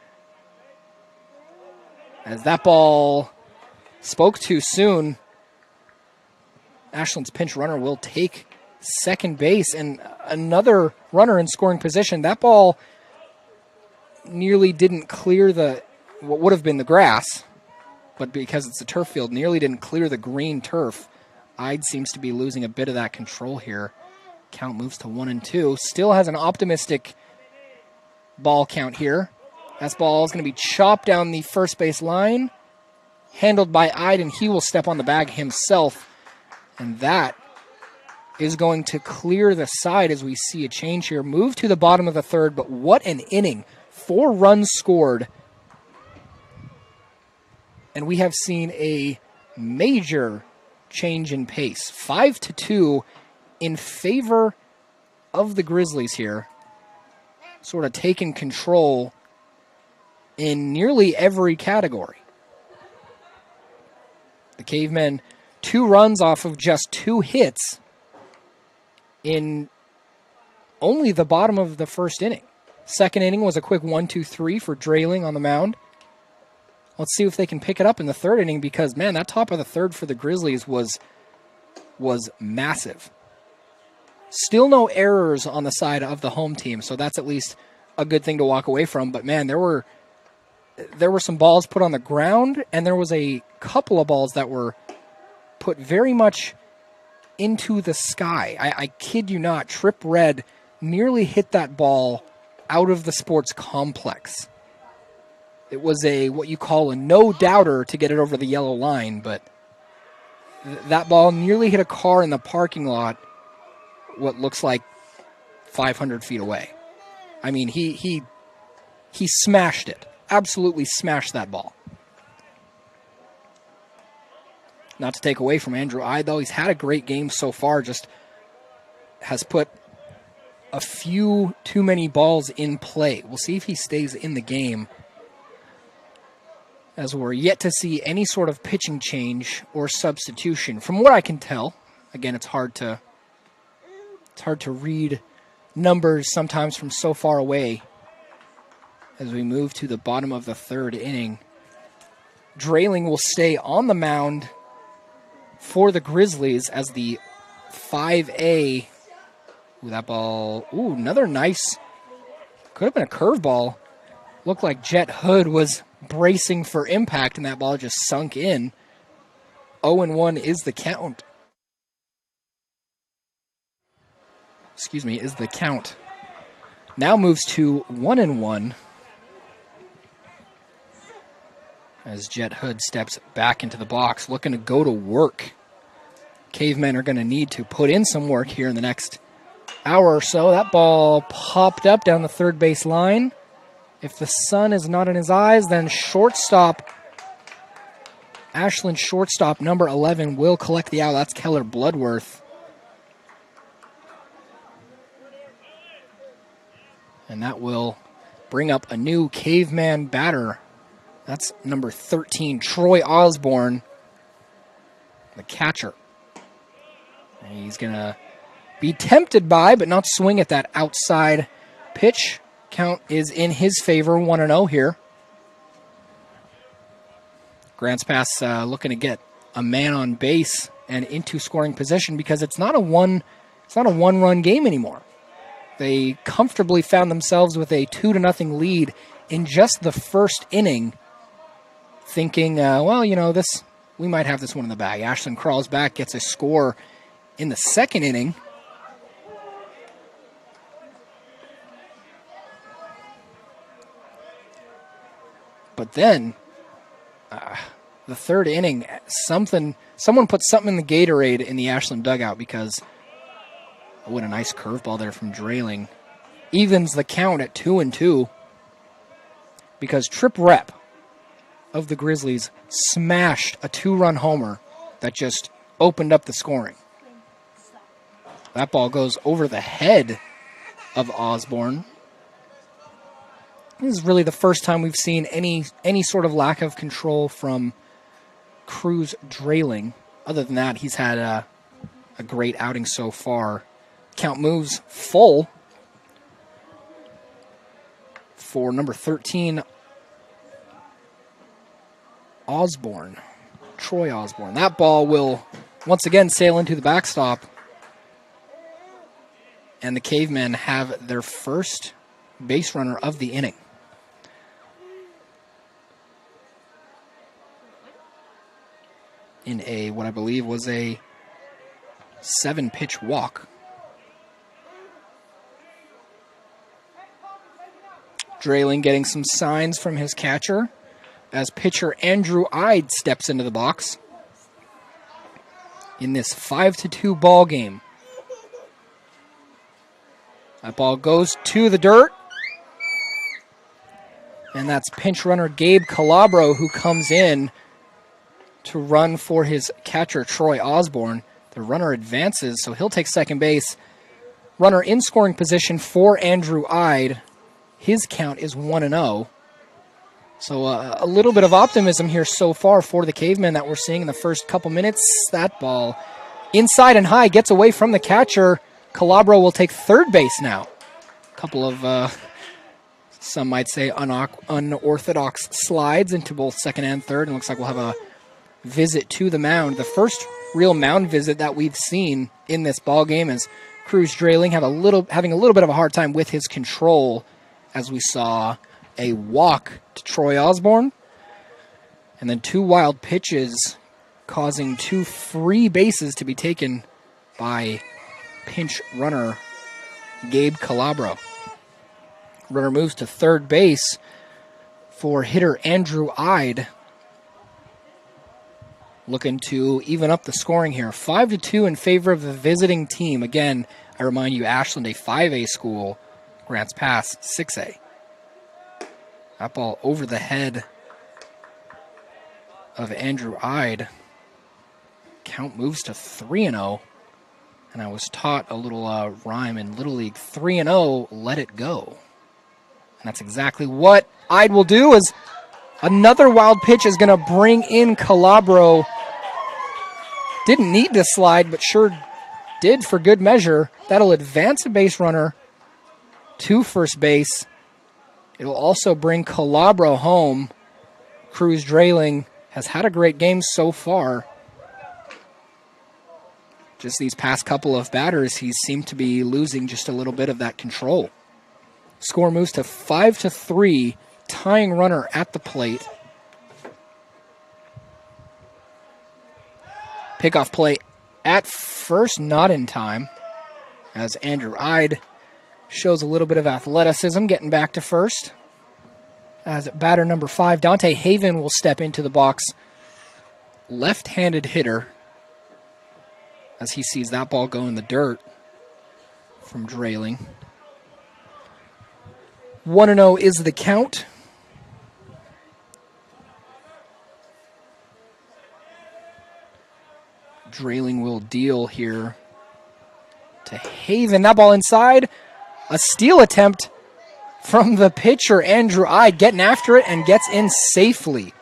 As that ball spoke too soon, Ashland's pinch runner will take second base, and another runner in scoring position. That ball nearly didn't clear what would have been the grass, but because it's a turf field, nearly didn't clear the green turf. Ide seems to be losing a bit of that control here. Count moves to 1-2. Still has an optimistic ball count here. That ball is going to be chopped down the first base line, handled by Ide, and he will step on the bag himself. And that is going to clear the side as we see a change here. Move to the bottom of the third, but what an inning. 4 runs scored. And we have seen a major change in pace. 5-2 in favor of the Grizzlies here. Sort of taking control in nearly every category. The Cavemen, 2 runs off of just 2 hits in only the bottom of the first inning. Second inning was a quick 1-2-3 for Drailing on the mound. Let's see if they can pick it up in the third inning, because, man, that top of the third for the Grizzlies was massive. Still no errors on the side of the home team, so that's at least a good thing to walk away from. But, man, there were some balls put on the ground, and there was a couple of balls that were put very much into the sky. I kid you not, Trip Red nearly hit that ball out of the sports complex. It was what you call a no-doubter to get it over the yellow line, but that ball nearly hit a car in the parking lot, what looks like 500 feet away. I mean, he smashed it. Absolutely smashed that ball. Not to take away from Andrew Ide, though. He's had a great game so far, just has put a few too many balls in play. We'll see if he stays in the game, as we're yet to see any sort of pitching change or substitution. From what I can tell, again, it's hard to read numbers sometimes from so far away as we move to the bottom of the third inning. Drayling will stay on the mound for the Grizzlies as the 5A. Ooh, that ball. Ooh, another nice. Could have been a curveball. Looked like Jet Hood was bracing for impact, and that ball just sunk in. 0-1 is the count. Excuse me, is the count. Now moves to 1-1 as Jet Hood steps back into the box, looking to go to work. Cavemen are going to need to put in some work here in the next hour or so. That ball popped up down the third base line. If the sun is not in his eyes, then shortstop, Ashland shortstop number 11 will collect the out. That's Keller Bloodworth. And that will bring up a new Caveman batter. That's number 13, Troy Osborne, the catcher. And he's going to be tempted by, but not swing at that outside pitch. Count is in his favor, 1-0 here. Grants Pass looking to get a man on base and into scoring position because it's not a one-run game anymore. They comfortably found themselves with a 2-0 lead in just the first inning, thinking, well, you know, we might have this one in the bag. Ashland crawls back, gets a score in the second inning. But then, the third inning, someone put something in the Gatorade in the Ashland dugout because, what a nice curveball there from Drayling. Evens the count at 2-2 because Trip Rep of the Grizzlies smashed a 2-run homer that just opened up the scoring. That ball goes over the head of Osborne. This is really the first time we've seen any sort of lack of control from Cruz Drayling. Other than that, he's had a great outing so far. Count moves full for number 13, Osborne, Troy Osborne. That ball will once again sail into the backstop. And the Cavemen have their first base runner of the inning. In what I believe was a 7-pitch walk. Drayling getting some signs from his catcher as pitcher Andrew Ide steps into the box in this 5-2 ball game. That ball goes to the dirt. And that's pinch runner Gabe Calabro who comes in to run for his catcher Troy Osborne. The runner advances, so he'll take second base. Runner in scoring position for Andrew Ide. His count is 1-0. So a little bit of optimism here so far for the Cavemen that we're seeing in the first couple minutes. That ball inside and high gets away from the catcher. Calabro will take third base now. A couple of, some might say, unorthodox slides into both second and third. And looks like we'll have a visit to the mound. The first real mound visit that we've seen in this ball game is Cruz Drayling having a little bit of a hard time with his control, as we saw a walk to Troy Osborne and then 2 wild pitches causing 2 free bases to be taken by pinch runner Gabe Calabro. Runner moves to third base for hitter Andrew Ide. Looking to even up the scoring here. 5-2 in favor of the visiting team. Again, I remind you, Ashland, a 5A school. Grants Pass, 6A. That ball over the head of Andrew Ide. Count moves to 3-0. And I was taught a little rhyme in Little League, 3-0, let it go. And that's exactly what Ide will do, as another wild pitch is going to bring in Calabro. Didn't need to slide, but sure did for good measure. That'll advance a base runner to first base. It'll also bring Calabro home. Cruz Drayling has had a great game so far. Just these past couple of batters, he seemed to be losing just a little bit of that control. Score moves to 5-3, tying runner at the plate. Pickoff play at first, not in time, as Andrew Ide shows a little bit of athleticism getting back to first. As batter number 5, Dante Haven will step into the box. Left-handed hitter, as he sees that ball go in the dirt from Drayling. 1-0 is the count. Drayling will deal here to Haven. That ball inside. A steal attempt from the pitcher, Andrew Ide, getting after it and gets in safely.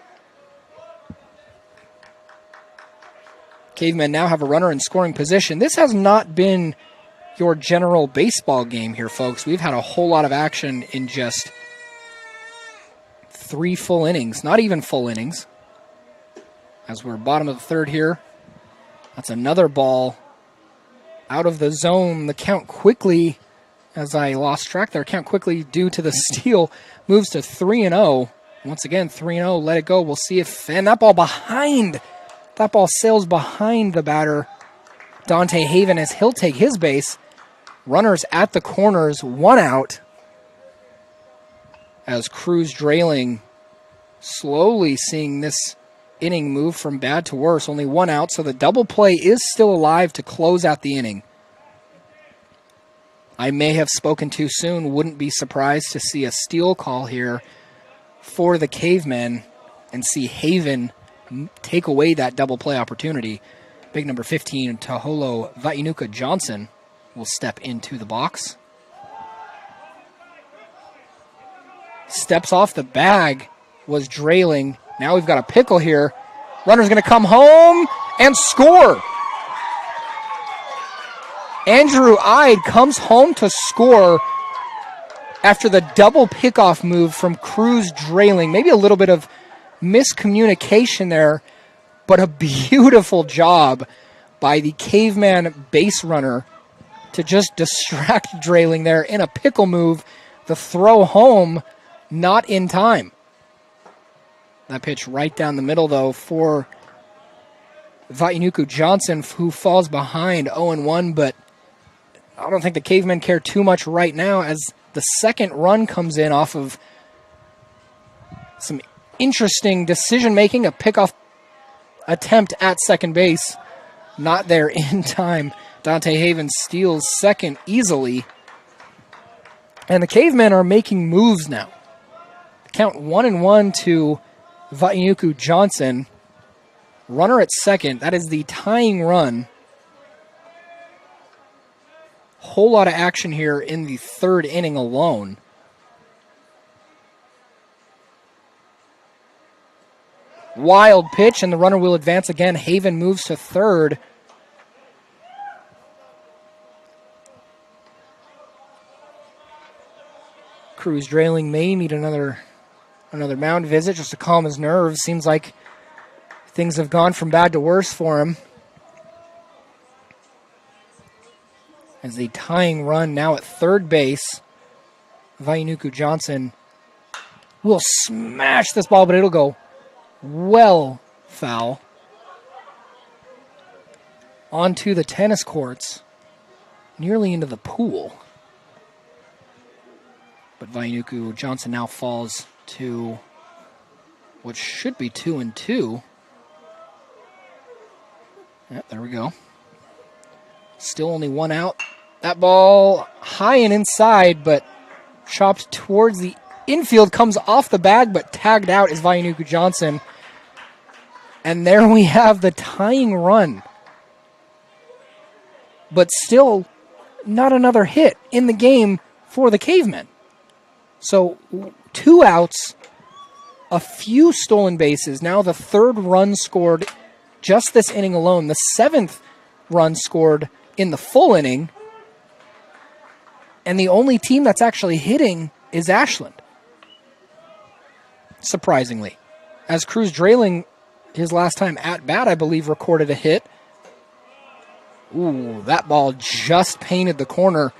Cavemen now have a runner in scoring position. This has not been your general baseball game here, folks. We've had a whole lot of action in just 3 full innings, not even full innings. As we're bottom of the third here. That's another ball out of the zone. The count quickly, as I lost track there, count quickly due to the steal, moves to 3-0. Once again, 3-0, let it go. We'll see if, and that ball behind, that ball sails behind the batter, Dante Haven, as he'll take his base. Runners at the corners, 1 out. As Cruz Drayling slowly seeing this inning move from bad to worse. Only 1 out, so the double play is still alive to close out the inning. I may have spoken too soon. Wouldn't be surprised to see a steal call here for the Cavemen and see Haven take away that double play opportunity. Big number 15, Taholo Vainuka Johnson, will step into the box. Steps off the bag was Drayling. Now we've got a pickle here. Runner's going to come home and score. Andrew Ide comes home to score after the double pickoff move from Cruz Drayling. Maybe a little bit of miscommunication there, but a beautiful job by the Caveman base runner to just distract Drayling there in a pickle move. The throw home, not in time. That pitch right down the middle, though, for Vainuku Johnson, who falls behind 0-1, but I don't think the Cavemen care too much right now as the second run comes in off of some interesting decision-making, a pickoff attempt at second base. Not there in time. Dante Haven steals second easily. And the Cavemen are making moves now. Count 1-1 to Vainuku Johnson. Runner at second. That is the tying run. Whole lot of action here in the third inning alone. Wild pitch, and the runner will advance again. Haven moves to third. Cruz Drayling may need another mound visit just to calm his nerves. Seems like things have gone from bad to worse for him. As the tying run now at third base, Vainuku Johnson will smash this ball, but it'll go well foul. onto the tennis courts, nearly into the pool. But Vainuku Johnson now falls to what should be 2-2. Yep, there we go. Still only one out. That ball high and inside, but chopped towards the infield, comes off the bag, but tagged out is Vainuku Johnson. And there we have the tying run. But still not another hit in the game for the Cavemen. So 2 outs, a few stolen bases. Now the 3rd run scored just this inning alone. The 7th run scored in the full inning. And the only team that's actually hitting is Ashland. Surprisingly. As Cruz Drayling, his last time at bat, I believe, recorded a hit. Ooh, that ball just painted the corner.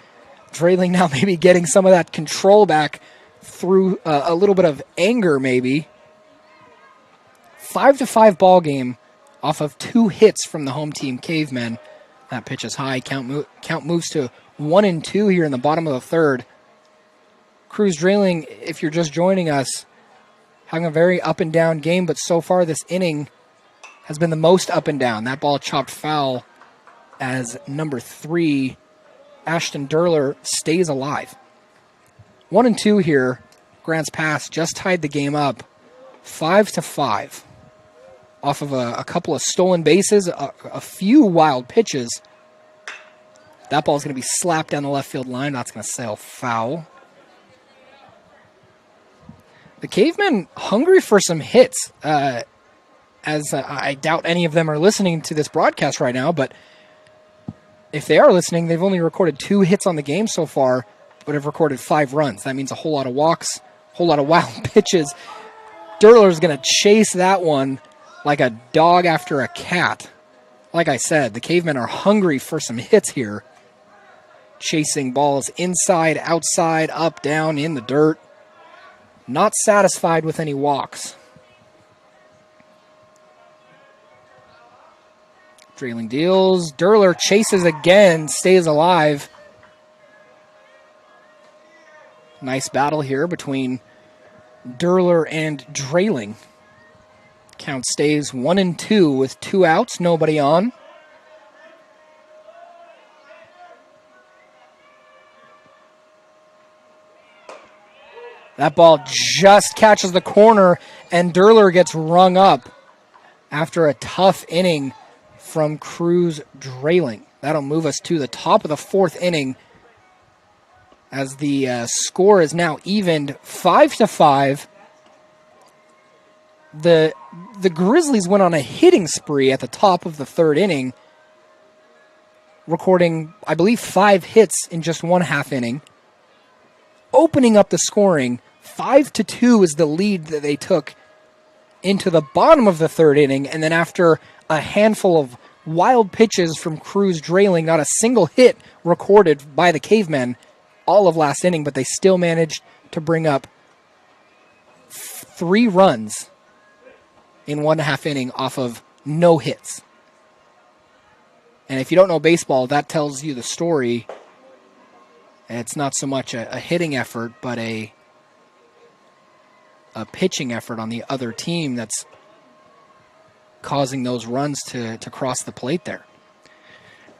Drayling now maybe getting some of that control back through a little bit of anger maybe. 5-5 ball game off of 2 hits from the home team Cavemen. That pitch is high. Count moves to 1-2 here in the bottom of the 3rd. Cruz Drayling, if you're just joining us, having a very up and down game, but so far this inning has been the most up and down. That ball chopped foul as number 3, Ashton Durler, stays alive. 1-2 here. Grants Pass just tied the game up 5-5 off of a couple of stolen bases, a few wild pitches. That ball's going to be slapped down the left field line. That's going to sail foul. The Cavemen hungry for some hits, as I doubt any of them are listening to this broadcast right now, but if they are listening, they've only recorded 2 hits on the game so far, but have recorded 5 runs. That means a whole lot of walks, a whole lot of wild pitches. Durler's going to chase that one like a dog after a cat. Like I said, the Cavemen are hungry for some hits here. Chasing balls inside, outside, up, down, in the dirt. Not satisfied with any walks. Drayling deals. Durler chases again, stays alive. Nice battle here between Durler and Drayling. Count stays 1-2 with 2 outs, nobody on. That ball just catches the corner, and Durler gets rung up after a tough inning from Cruz Drayling. That'll move us to the top of the 4th inning as the score is now evened 5-5. The Grizzlies went on a hitting spree at the top of the 3rd inning, recording, I believe, 5 hits in just 1/2 inning. Opening up the scoring, 5-2 is the lead that they took into the bottom of the 3rd inning, and then after a handful of wild pitches from Cruz Drayling, not a single hit recorded by the Cavemen all of last inning, but they still managed to bring up 3 runs in 1/2 inning off of no hits. And if you don't know baseball, that tells you the story. It's not so much a hitting effort, but a pitching effort on the other team that's causing those runs to cross the plate there.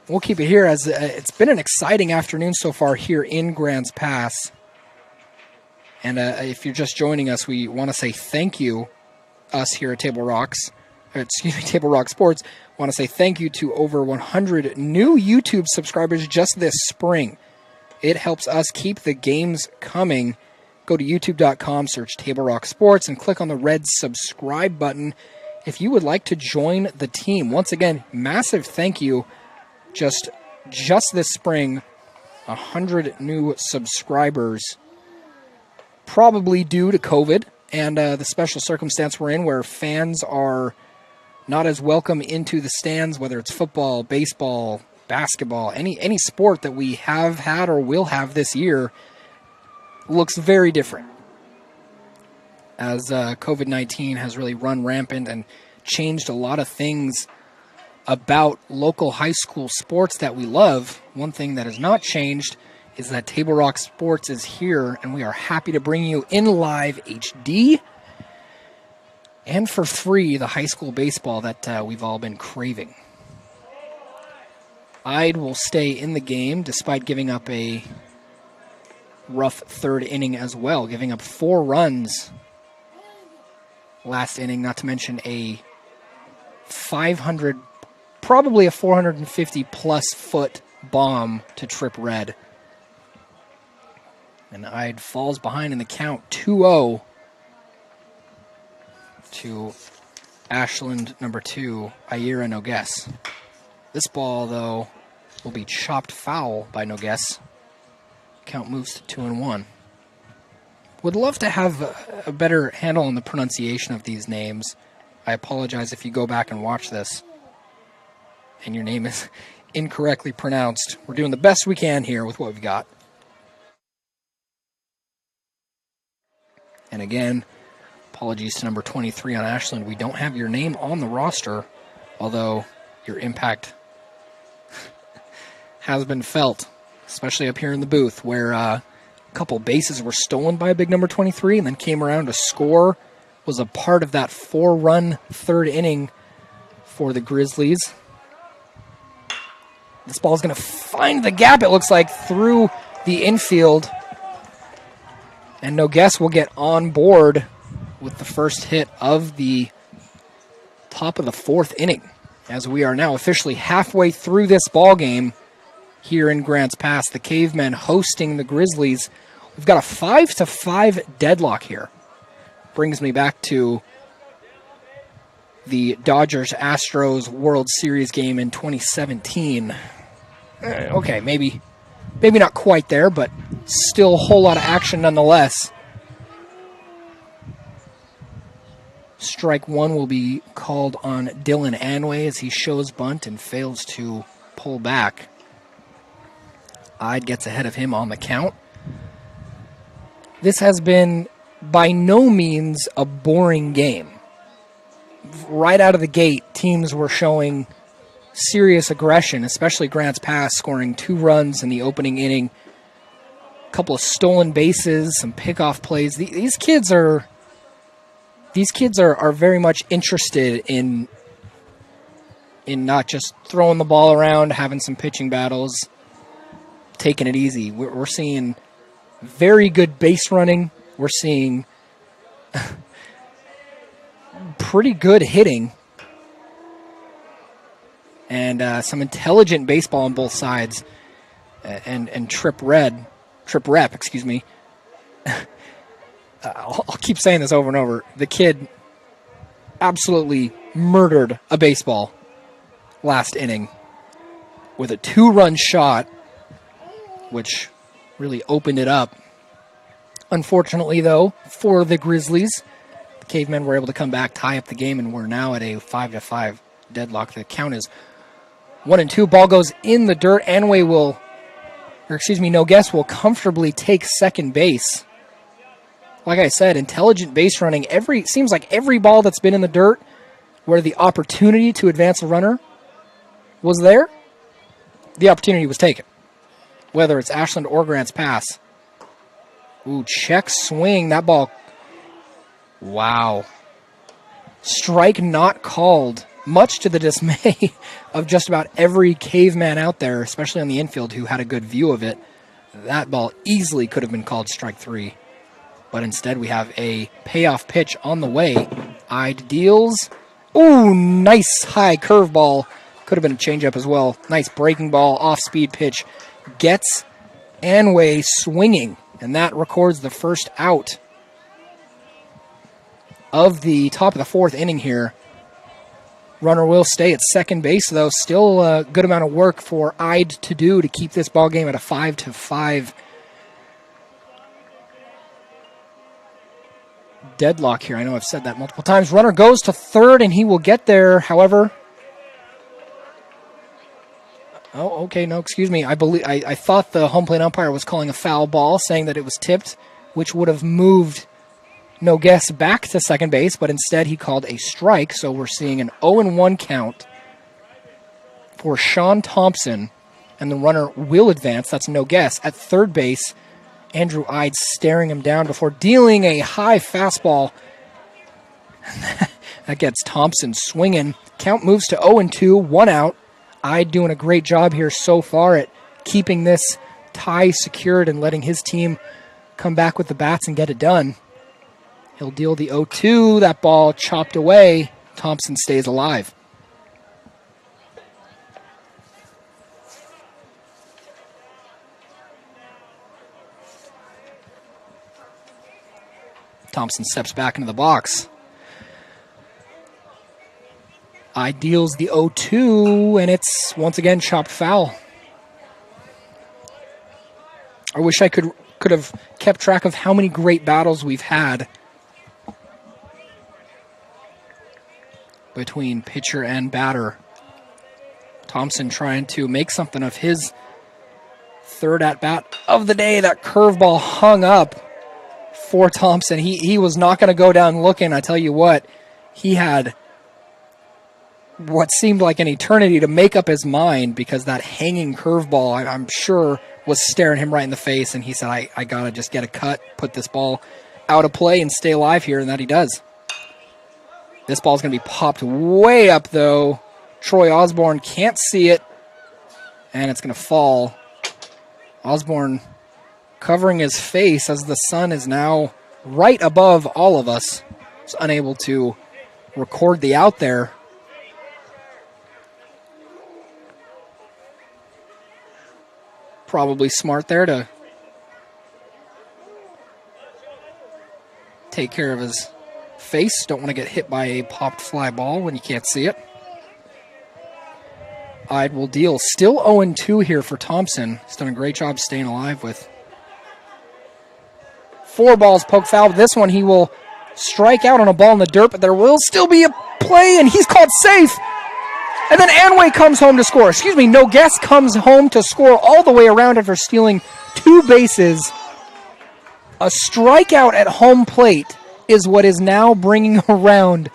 We'll keep it here as it's been an exciting afternoon so far here in Grants Pass. And if you're just joining us, we want to say thank you, us here at Table Rock Sports. Want to say thank you to over 100 new YouTube subscribers just this spring. It helps us keep the games coming. Go to youtube.com, search Table Rock Sports, and click on the red subscribe button if you would like to join the team. Once again, massive thank you. Just this spring, 100 new subscribers, probably due to COVID and the special circumstance we're in where fans are not as welcome into the stands, whether it's football, baseball, basketball, any sport that we have had or will have this year looks very different as COVID-19 has really run rampant and changed a lot of things about local high school sports that we love, one thing that has not changed is that Table Rock Sports is here, and we are happy to bring you in live HD and for free the high school baseball that we've all been craving. Ide will stay in the game despite giving up a rough third inning as well, giving up 4 runs last inning, not to mention a 500, probably a 450 plus foot bomb to Trip Red. And Ide falls behind in the count 2-0 to Ashland number 2, Ira Nogues. This ball, though, will be chopped foul by Nogues. Count moves to 2-1. Would love to have a better handle on the pronunciation of these names. I apologize if you go back and watch this and your name is incorrectly pronounced. We're doing the best we can here with what we've got. And again, apologies to number 23 on Ashland. We don't have your name on the roster, although your impact has been felt, especially up here in the booth, where a couple bases were stolen by a big number 23 and then came around to score, was a part of that 4-run third inning for the Grizzlies. This ball is going to find the gap, it looks like, through the infield. And Nogues will get on board with the first hit of the top of the 4th inning, as we are now officially halfway through this ball game here in Grants Pass. The Cavemen hosting the Grizzlies. We've got a 5-5 deadlock here. Brings me back to the Dodgers-Astros World Series game in 2017. Okay, maybe not quite there, but still a whole lot of action nonetheless. Strike 1 will be called on Dylan Anway as he shows bunt and fails to pull back. Ide gets ahead of him on the count. This has been by no means a boring game. Right out of the gate, teams were showing serious aggression, especially Grants Pass scoring 2 runs in the opening inning. A couple of stolen bases, some pickoff plays. These kids are very much interested in not just throwing the ball around, having some pitching battles, taking it easy. We're seeing very good base running. We're seeing pretty good hitting and some intelligent baseball on both sides. And Trip Rep, excuse me. I'll keep saying this over and over. The kid absolutely murdered a baseball last inning with a 2-run shot, which really opened it up. Unfortunately, though, for the Grizzlies, the Cavemen were able to come back, tie up the game, and we're now at a 5-5 deadlock. The count is 1-2. Ball goes in the dirt. Nogues will comfortably take second base. Like I said, intelligent base running. Seems like every ball that's been in the dirt where the opportunity to advance a runner was there, the opportunity was taken. Whether it's Ashland or Grants Pass. Ooh, check swing. That ball. Wow. Strike not called, much to the dismay of just about every Caveman out there, especially on the infield who had a good view of it. That ball easily could have been called strike 3. But instead we have a payoff pitch on the way. Ide deals. Ooh, nice high curveball. Could have been a changeup as well. Nice breaking ball, off-speed pitch. Gets Anway swinging. And that records the first out of the top of the 4th inning here. Runner will stay at second base, though. Still a good amount of work for Ide to do to keep this ball game at a 5-5 deadlock here. I know I've said that multiple times. Runner goes to third, and he will get there. However, oh, okay, no, excuse me. I thought the home plate umpire was calling a foul ball, saying that it was tipped, which would have moved Nogues back to second base, but instead he called a strike, so we're seeing an 0-1 count for Sean Thompson, and the runner will advance. That's no guess. At third base, Andrew Ide staring him down before dealing a high fastball. That gets Thompson swinging. Count moves to 0-2, 1 out. Ide doing a great job here so far at keeping this tie secured and letting his team come back with the bats and get it done. He'll deal the 0-2. That ball chopped away. Thompson stays alive. Thompson steps back into the box. Ide deals the 0-2, and it's once again chopped foul. I wish I could have kept track of how many great battles we've had between pitcher and batter. Thompson trying to make something of his third at-bat of the day. That curveball hung up for Thompson. He was not going to go down looking. I tell you what, he had what seemed like an eternity to make up his mind, because that hanging curveball, I'm sure, was staring him right in the face, and he said, I got to just get a cut, put this ball out of play and stay alive here, and that he does. This ball's going to be popped way up, though. Troy Osborne can't see it, and it's going to fall. Osborne covering his face as the sun is now right above all of us. He's unable to record the out there. Probably smart there to take care of his face. Don't want to get hit by a popped fly ball when you can't see it. Ide will deal. Still 0-2 here for Thompson. He's done a great job staying alive with 4 balls poked foul. But this one he will strike out on a ball in the dirt, but there will still be a play, and he's called safe. And then Anway comes home to score. No guess comes home to score all the way around after stealing 2 bases. A strikeout at home plate is what is now bringing around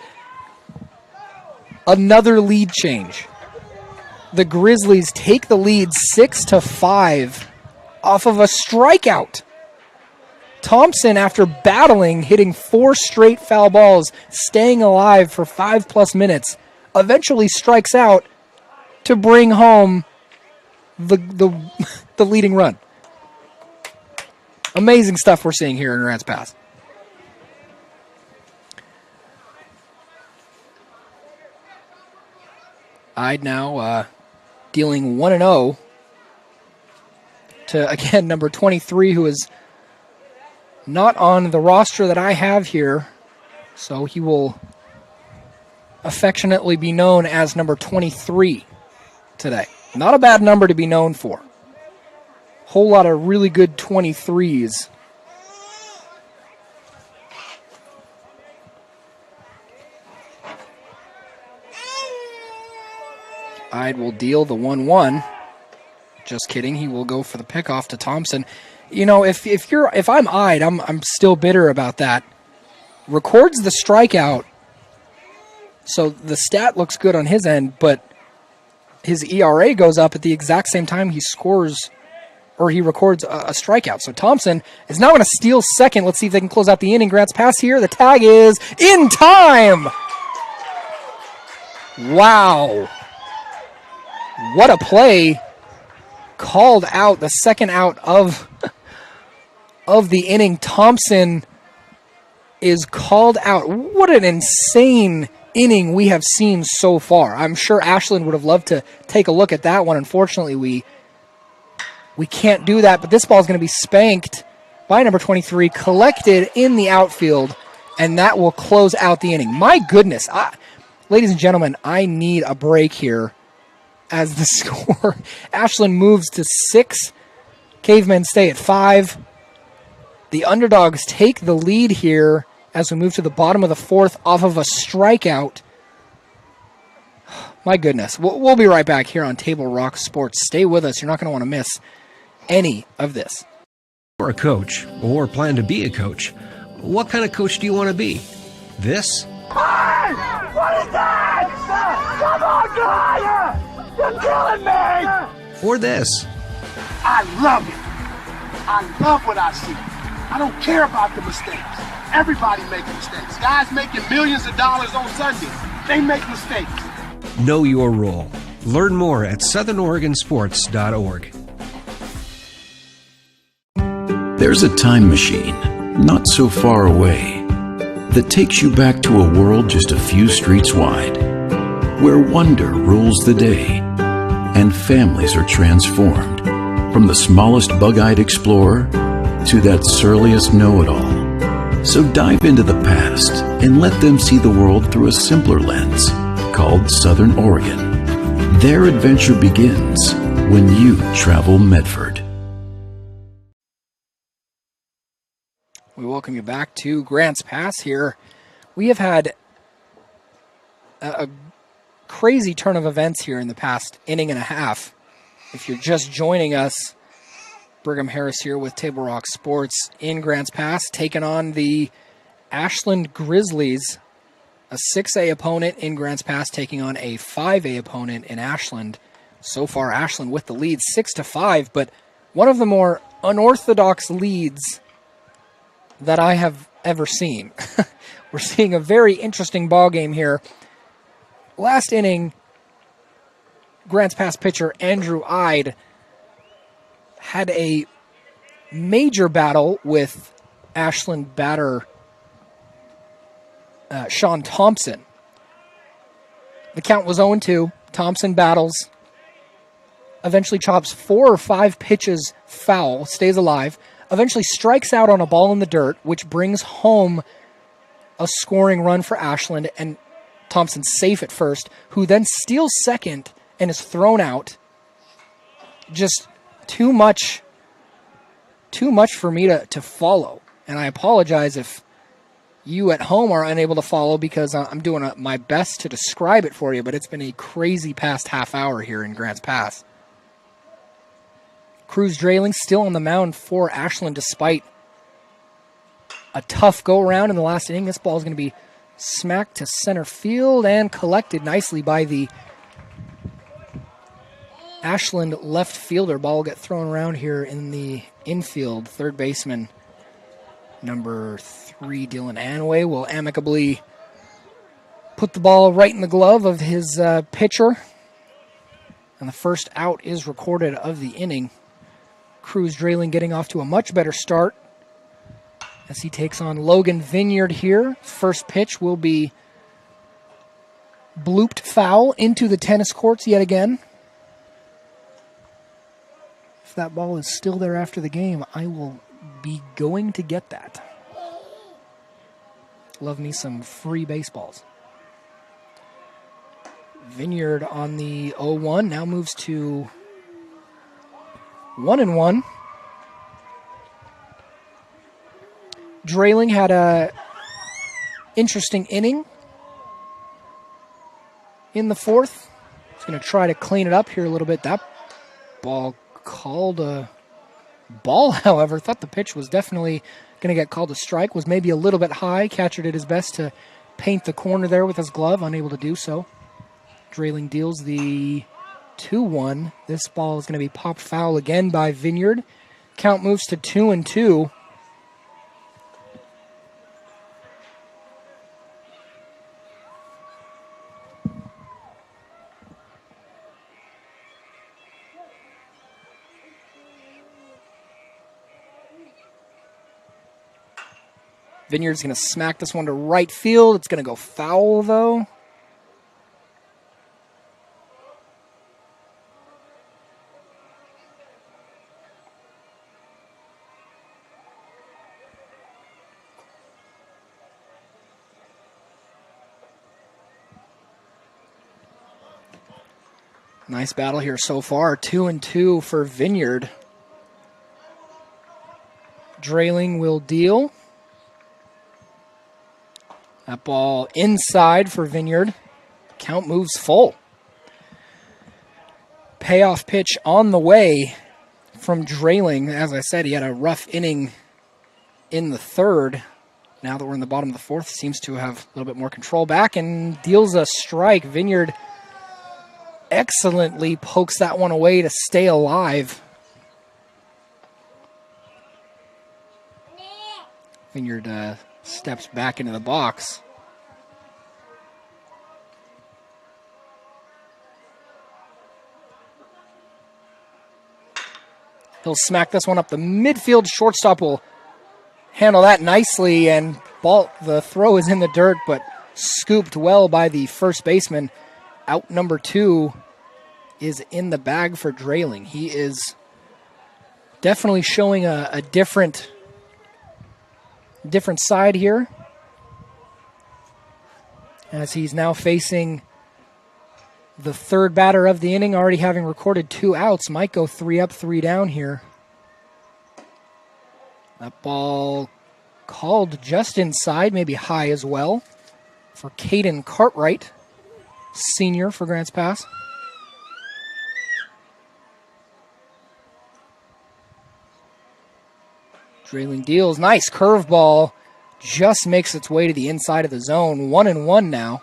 another lead change. The Grizzlies take the lead 6-5 off of a strikeout. Thompson, after battling, hitting 4 straight foul balls, staying alive for 5+ minutes, eventually strikes out to bring home the leading run. Amazing stuff we're seeing here in Rats Pass. Ide now dealing 1-0 to, again, number 23, who is not on the roster that I have here. So he will affectionately be known as number 23 today. Not a bad number to be known for. Whole lot of really good 23s. Ide will deal the 1-1. Just kidding. He will go for the pickoff to Thompson. You know, if I'm Ide, I'm still bitter about that. Records the strikeout, so the stat looks good on his end, but his ERA goes up at the exact same time he scores, or he records a strikeout. So Thompson is now going to steal second. Let's see if they can close out the inning. Grant's pass here. The tag is in time. Wow. What a play. Called out, the second out of the inning. Thompson is called out. What an insane inning we have seen so far. I'm sure Ashland would have loved to take a look at that one. Unfortunately, we can't do that, but this ball is going to be spanked by number 23, collected in the outfield, and that will close out the inning. My goodness. Ladies and gentlemen, I need a break here as the score. Ashland moves to 6. Cavemen stay at 5. The Underdogs take the lead here as we move to the bottom of the 4th off of a strikeout. My goodness. We'll be right back here on Table Rock Sports. Stay with us. You're not going to want to miss any of this. You're a coach or plan to be a coach. What kind of coach do you want to be? This? Hey! What is that? Come on, guy! You're killing me! Or this. I love it. I love what I see. I don't care about the mistakes. Everybody makes mistakes. Guys making millions of dollars on Sunday, they make mistakes. Know your role. Learn more at southernoregonsports.org. There's a time machine, not so far away, that takes you back to a world just a few streets wide, where wonder rules the day and families are transformed, from the smallest bug-eyed explorer to that surliest know-it-all. So dive into the past and let them see the world through a simpler lens called Southern Oregon. Their adventure begins when you travel Medford. We welcome you back to Grants Pass here. We have had a crazy turn of events here in the past inning and a half. If you're just joining us, Brigham Harris here with Table Rock Sports in Grants Pass, taking on the Ashland Grizzlies, a 6A opponent in Grants Pass, taking on a 5A opponent in Ashland. So far, Ashland with the lead 6-5, but one of the more unorthodox leads that I have ever seen. We're seeing a very interesting ball game here. Last inning, Grants Pass pitcher Andrew Ide had a major battle with Ashland batter Sean Thompson. The count was 0-2. Thompson battles, eventually chops 4 or 5 pitches foul, stays alive, eventually strikes out on a ball in the dirt, which brings home a scoring run for Ashland, and Thompson's safe at first, who then steals second and is thrown out. Just too much for me to follow. And I apologize if you at home are unable to follow, because I'm doing my best to describe it for you, but it's been a crazy past half hour here in Grants Pass. Cruz Drayling still on the mound for Ashland despite a tough go-around in the last inning. This ball is going to be smacked to center field and collected nicely by the Ashland left fielder. Ball will get thrown around here in the infield. Third baseman number 3, Dylan Anway, will amicably put the ball right in the glove of his pitcher. And the first out is recorded of the inning. Cruz Drayling getting off to a much better start as he takes on Logan Vineyard here. First pitch will be blooped foul into the tennis courts yet again. If that ball is still there after the game, I will be going to get that. Love me some free baseballs. Vineyard on the 0-1 now moves to 1-1. Drayling had a interesting inning in the fourth. He's going to try to clean it up here a little bit. That ball called a ball, however. Thought the pitch was definitely going to get called a strike. Was maybe a little bit high. Catcher did his best to paint the corner there with his glove. Unable to do so. Drayling deals the 2-1. This ball is going to be popped foul again by Vineyard. Count moves to 2-2. Vineyard's going to smack this one to right field. It's going to go foul, though. Nice battle here so far. 2-2 for Vineyard. Drayling will deal. That ball inside for Vineyard. Count moves full. Payoff pitch on the way from Drayling. As I said, he had a rough inning in the third. Now that we're in the bottom of the fourth, seems to have a little bit more control back and deals a strike. Vineyard excellently pokes that one away to stay alive. Vineyard steps back into the box. He'll smack this one up the midfield. Shortstop will handle that nicely, and the throw is in the dirt, but scooped well by the first baseman. Out number 2 is in the bag for Drayling. He is definitely showing a different side here, as he's now facing the third batter of the inning, already having recorded 2 outs. Might go 3 up, 3 down here. That ball called just inside, maybe high as well, for Caden Cartwright, senior for Grants Pass. Drayling deals. Nice curveball. Just makes its way to the inside of the zone. 1-1 now.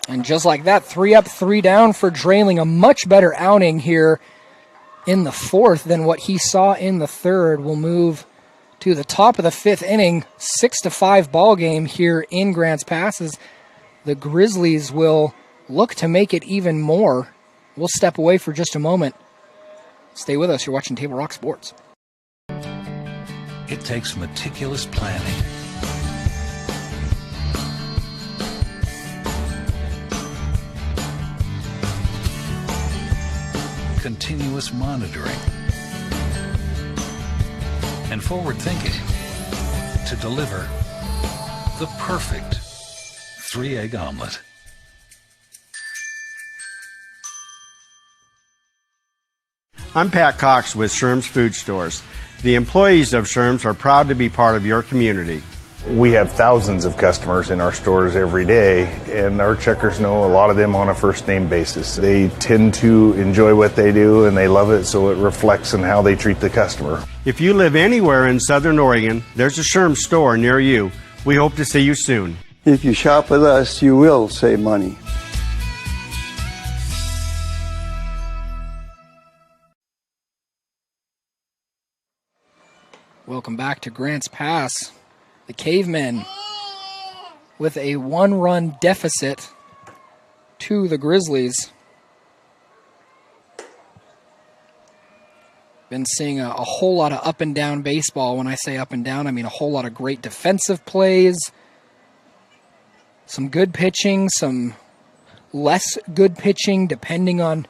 And just like that, 3 up, 3 down for Drayling. A much better outing here in the 4th than what he saw in the 3rd. We'll move to the top of the 5th inning. 6-5 ball game here in Grants Pass, as the Grizzlies will look to make it even more. We'll step away for just a moment. Stay with us. You're watching Table Rock Sports. It takes meticulous planning, continuous monitoring, and forward thinking to deliver the perfect 3-egg omelet. I'm Pat Cox with Sherm's Food Stores. The employees of Sherm's are proud to be part of your community. We have thousands of customers in our stores every day, and our checkers know a lot of them on a first-name basis. They tend to enjoy what they do, and they love it, so it reflects in how they treat the customer. If you live anywhere in Southern Oregon, there's a Sherm's store near you. We hope to see you soon. If you shop with us, you will save money. Welcome back to Grants Pass. The Cavemen with a 1-run deficit to the Grizzlies. Been seeing a whole lot of up and down baseball. When I say up and down, I mean a whole lot of great defensive plays, some good pitching, some less good pitching, depending on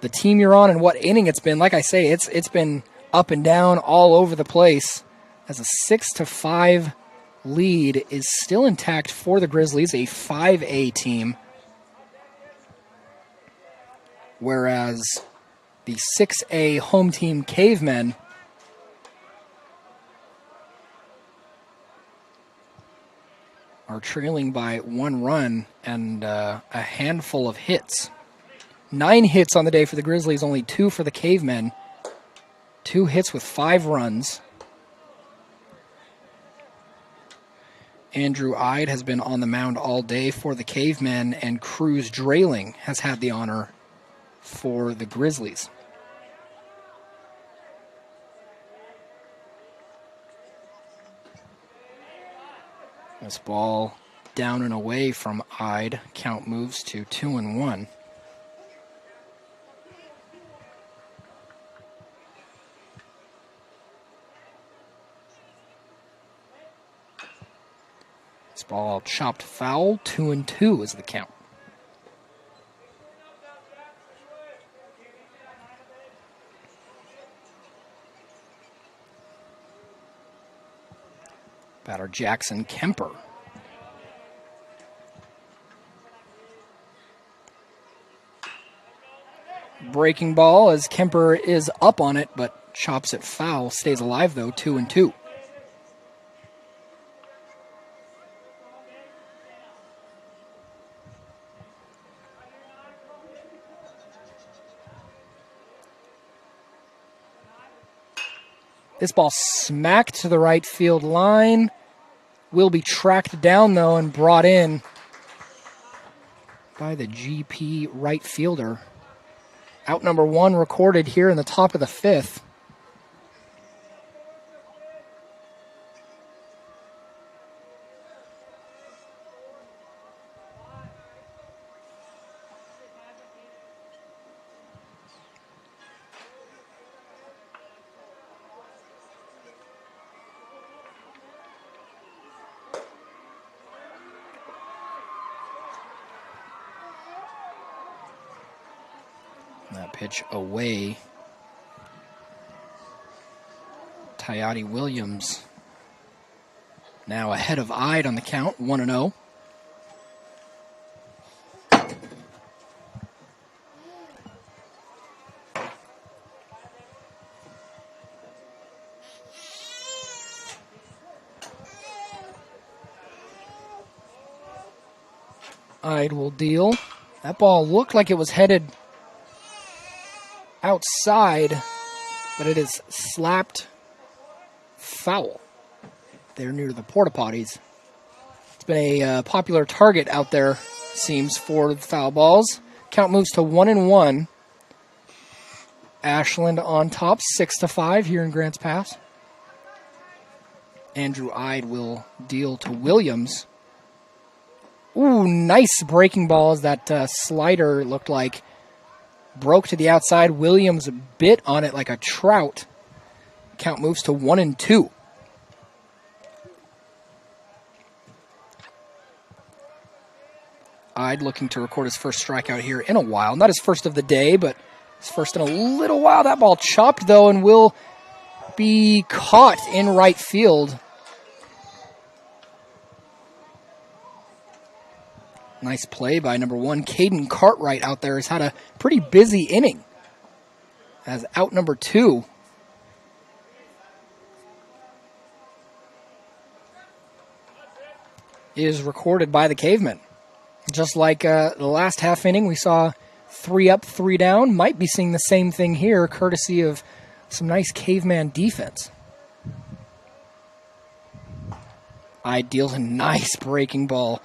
the team you're on and what inning it's been. Like I say, it's been up and down all over the place, as a 6-5 lead is still intact for the Grizzlies, a 5A team, whereas the 6A home team Cavemen are trailing by 1 run and a handful of hits. 9 hits on the day for the Grizzlies, only 2 for the Cavemen. 2 hits with 5 runs. Andrew Ide has been on the mound all day for the Cavemen, and Cruz Drayling has had the honor for the Grizzlies. This ball down and away from Ide. Count moves to 2-1. This ball chopped foul. 2-2 is the count. Batter Jackson Kemper. breaking ball as Kemper is up on it, but chops it foul. Stays alive, though, 2-2. This ball smacked to the right field line. Will be tracked down, though, and brought in by the GP right fielder. Out number 1 recorded here in the top of the 5th. That pitch away. Tayati Williams now ahead of Ide on the count, 1-0. Ide will deal. That ball looked like it was headed outside, but it is slapped foul there near the porta potties. It's been a popular target out there, seems, for the foul balls. Count moves to 1-1. Ashland on top, 6-5 here in Grants Pass. Andrew Ide will deal to Williams. Ooh, nice breaking balls. That slider looked like broke to the outside. Williams bit on it like a trout. Count moves to 1-2. Ide looking to record his first strikeout here in a while. Not his first of the day, but his first in a little while. That ball chopped, though, and will be caught in right field. Nice play by number 1. Caden Cartwright out there has had a pretty busy inning. As out number 2. Is recorded by the Cavemen. Just like the last half inning, we saw 3 up, 3 down. Might be seeing the same thing here, courtesy of some nice Caveman defense. Ide deals a nice breaking ball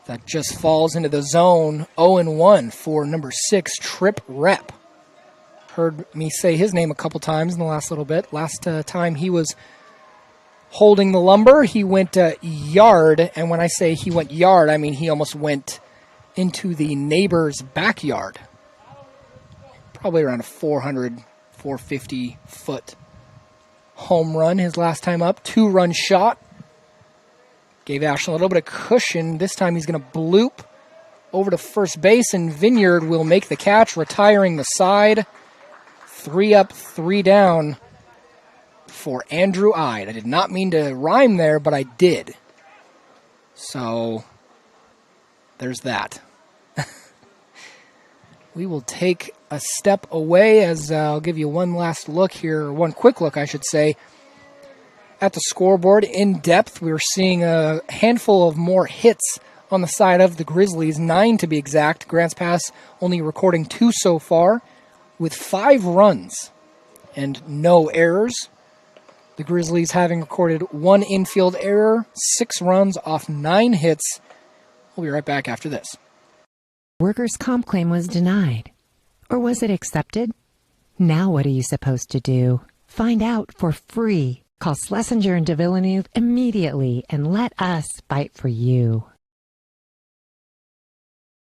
that just falls into the zone. 0-1 for number 6, Trip Rep. Heard me say his name a couple times in the last little bit. Last time he was holding the lumber, he went yard. And when I say he went yard, I mean he almost went into the neighbor's backyard. Probably around a 400, 450 foot home run his last time up. 2-run shot. Gave Ashland a little bit of cushion. This time he's going to bloop over to first base, and Vineyard will make the catch, retiring the side. 3 up, 3 down for Andrew Ide. I did not mean to rhyme there, but I did. So there's that. We will take a step away as I'll give you one last look here, or one quick look, I should say, at the scoreboard. In depth, we were seeing a handful of more hits on the side of the Grizzlies, 9 to be exact. Grants Pass only recording 2 so far, with 5 runs and no errors. The Grizzlies having recorded 1 infield error, 6 runs off 9 hits. We'll be right back after this. Workers' comp claim was denied. Or was it accepted? Now what are you supposed to do? Find out for free. Call Schlesinger and de Villeneuve immediately and let us fight for you.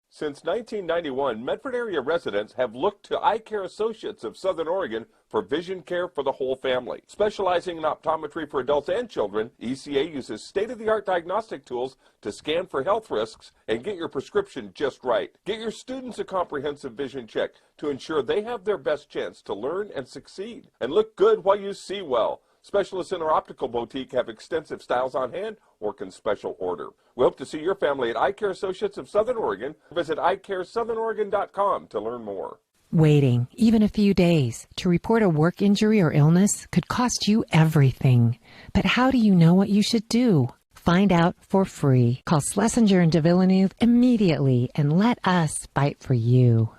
Since 1991, Medford area residents have looked to Eye Care Associates of Southern Oregon for vision care for the whole family. Specializing in optometry for adults and children, ECA uses state-of-the-art diagnostic tools to scan for health risks and get your prescription just right. Get your students a comprehensive vision check to ensure they have their best chance to learn and succeed. And look good while you see well. Specialists in our optical boutique have extensive styles on hand or can special order. We hope to see your family at Eye Care Associates of Southern Oregon. Visit eyecaresouthern.com to learn more. Waiting, even a few days, to report a work injury or illness could cost you everything. But how do you know what you should do? Find out for free. Call Schlesinger and de Villeneuve immediately and let us fight for you.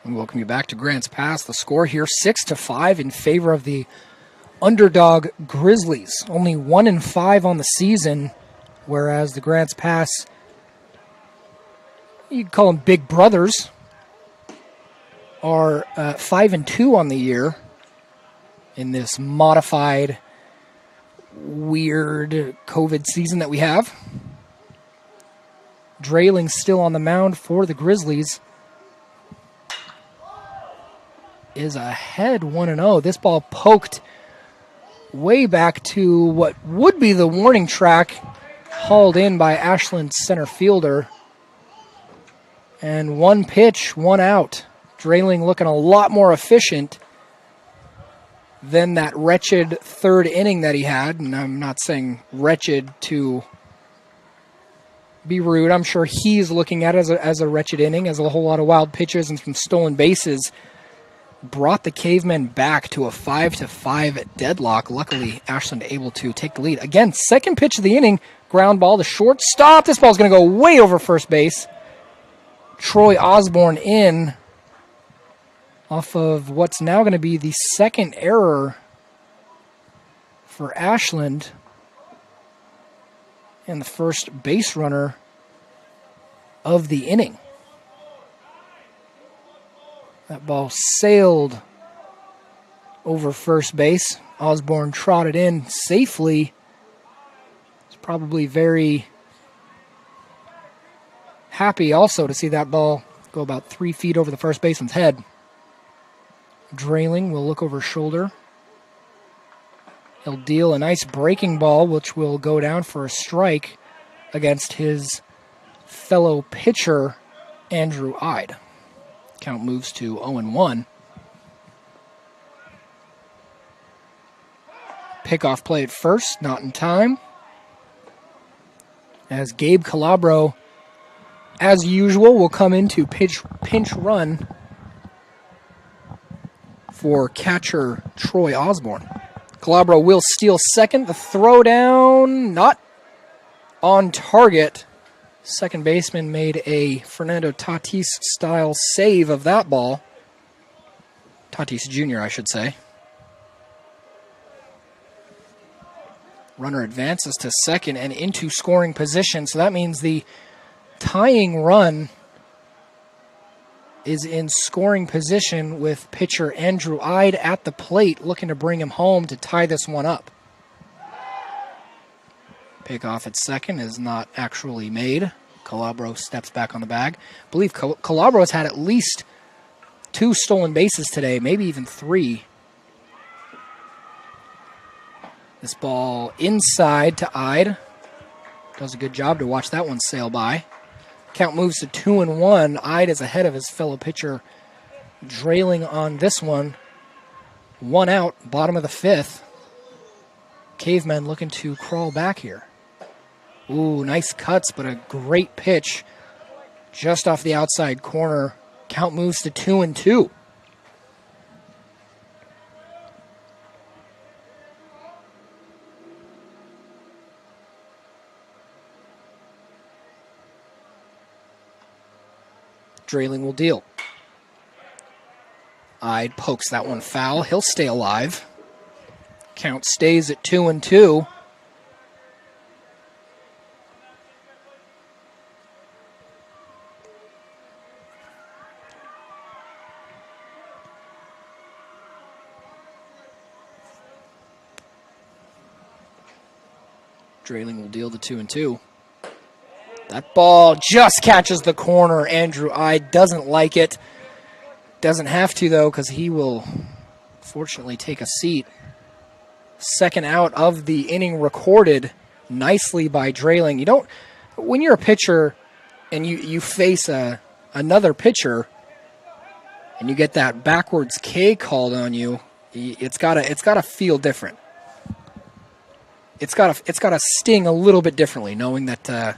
We welcome you back to Grants Pass. The score here 6-5 in favor of the underdog Grizzlies. Only 1-5 on the season, whereas the Grants Pass, you could call them big brothers, are 5-2 on the year in this modified, weird COVID season that we have. Drayling still on the mound for the Grizzlies. Is ahead 1-0. This ball poked way back to what would be the warning track, hauled in by Ashland center fielder. And one pitch, one out. Drayling looking a lot more efficient than that wretched third inning that he had. And I'm not saying wretched to be rude. I'm sure he's looking at it as a wretched inning, as a whole lot of wild pitches and some stolen bases brought the Cavemen back to a 5-5 deadlock. Luckily, Ashland able to take the lead. Again, second pitch of the inning, ground ball to shortstop. This ball's going to go way over first base. Troy Osborne in off of what's now going to be the second error for Ashland. And the first base runner of the inning. That ball sailed over first base. Osborne trotted in safely. He's probably very happy also to see that ball go about 3 feet over the first baseman's head. Drayling will look over his shoulder. He'll deal a nice breaking ball, which will go down for a strike against his fellow pitcher, Andrew Ide. Count moves to 0-1. Pickoff play at first, not in time. As Gabe Calabro, as usual, will come into pinch run for catcher Troy Osborne. Calabro will steal second. The throw down, not on target. Second baseman made a Fernando Tatis-style save of that ball. Tatis Jr., I should say. Runner advances to second and into scoring position, so that means the tying run is in scoring position with pitcher Andrew Ide at the plate, looking to bring him home to tie this one up. Pickoff at second is not actually made. Calabro steps back on the bag. I believe Calabro has had at least 2 stolen bases today, maybe even 3. This ball inside to Ide. Does a good job to watch that one sail by. Count moves to 2-1. Ide is ahead of his fellow pitcher, Drayling on this one. 1 out, bottom of the 5th. Cavemen looking to crawl back here. Ooh, nice cuts, but a great pitch just off the outside corner. Count moves to 2-2. Drayling will deal. Ide pokes that one foul. He'll stay alive. Count stays at 2-2. Drayling will deal the 2-2. That ball just catches the corner. Andrew Ide doesn't like it. Doesn't have to, though, because he will fortunately take a seat. Second out of the inning recorded nicely by Drayling. You don't, when you're a pitcher and you face another pitcher and you get that backwards K called on you, it's gotta feel different. It's gotta sting a little bit differently, knowing that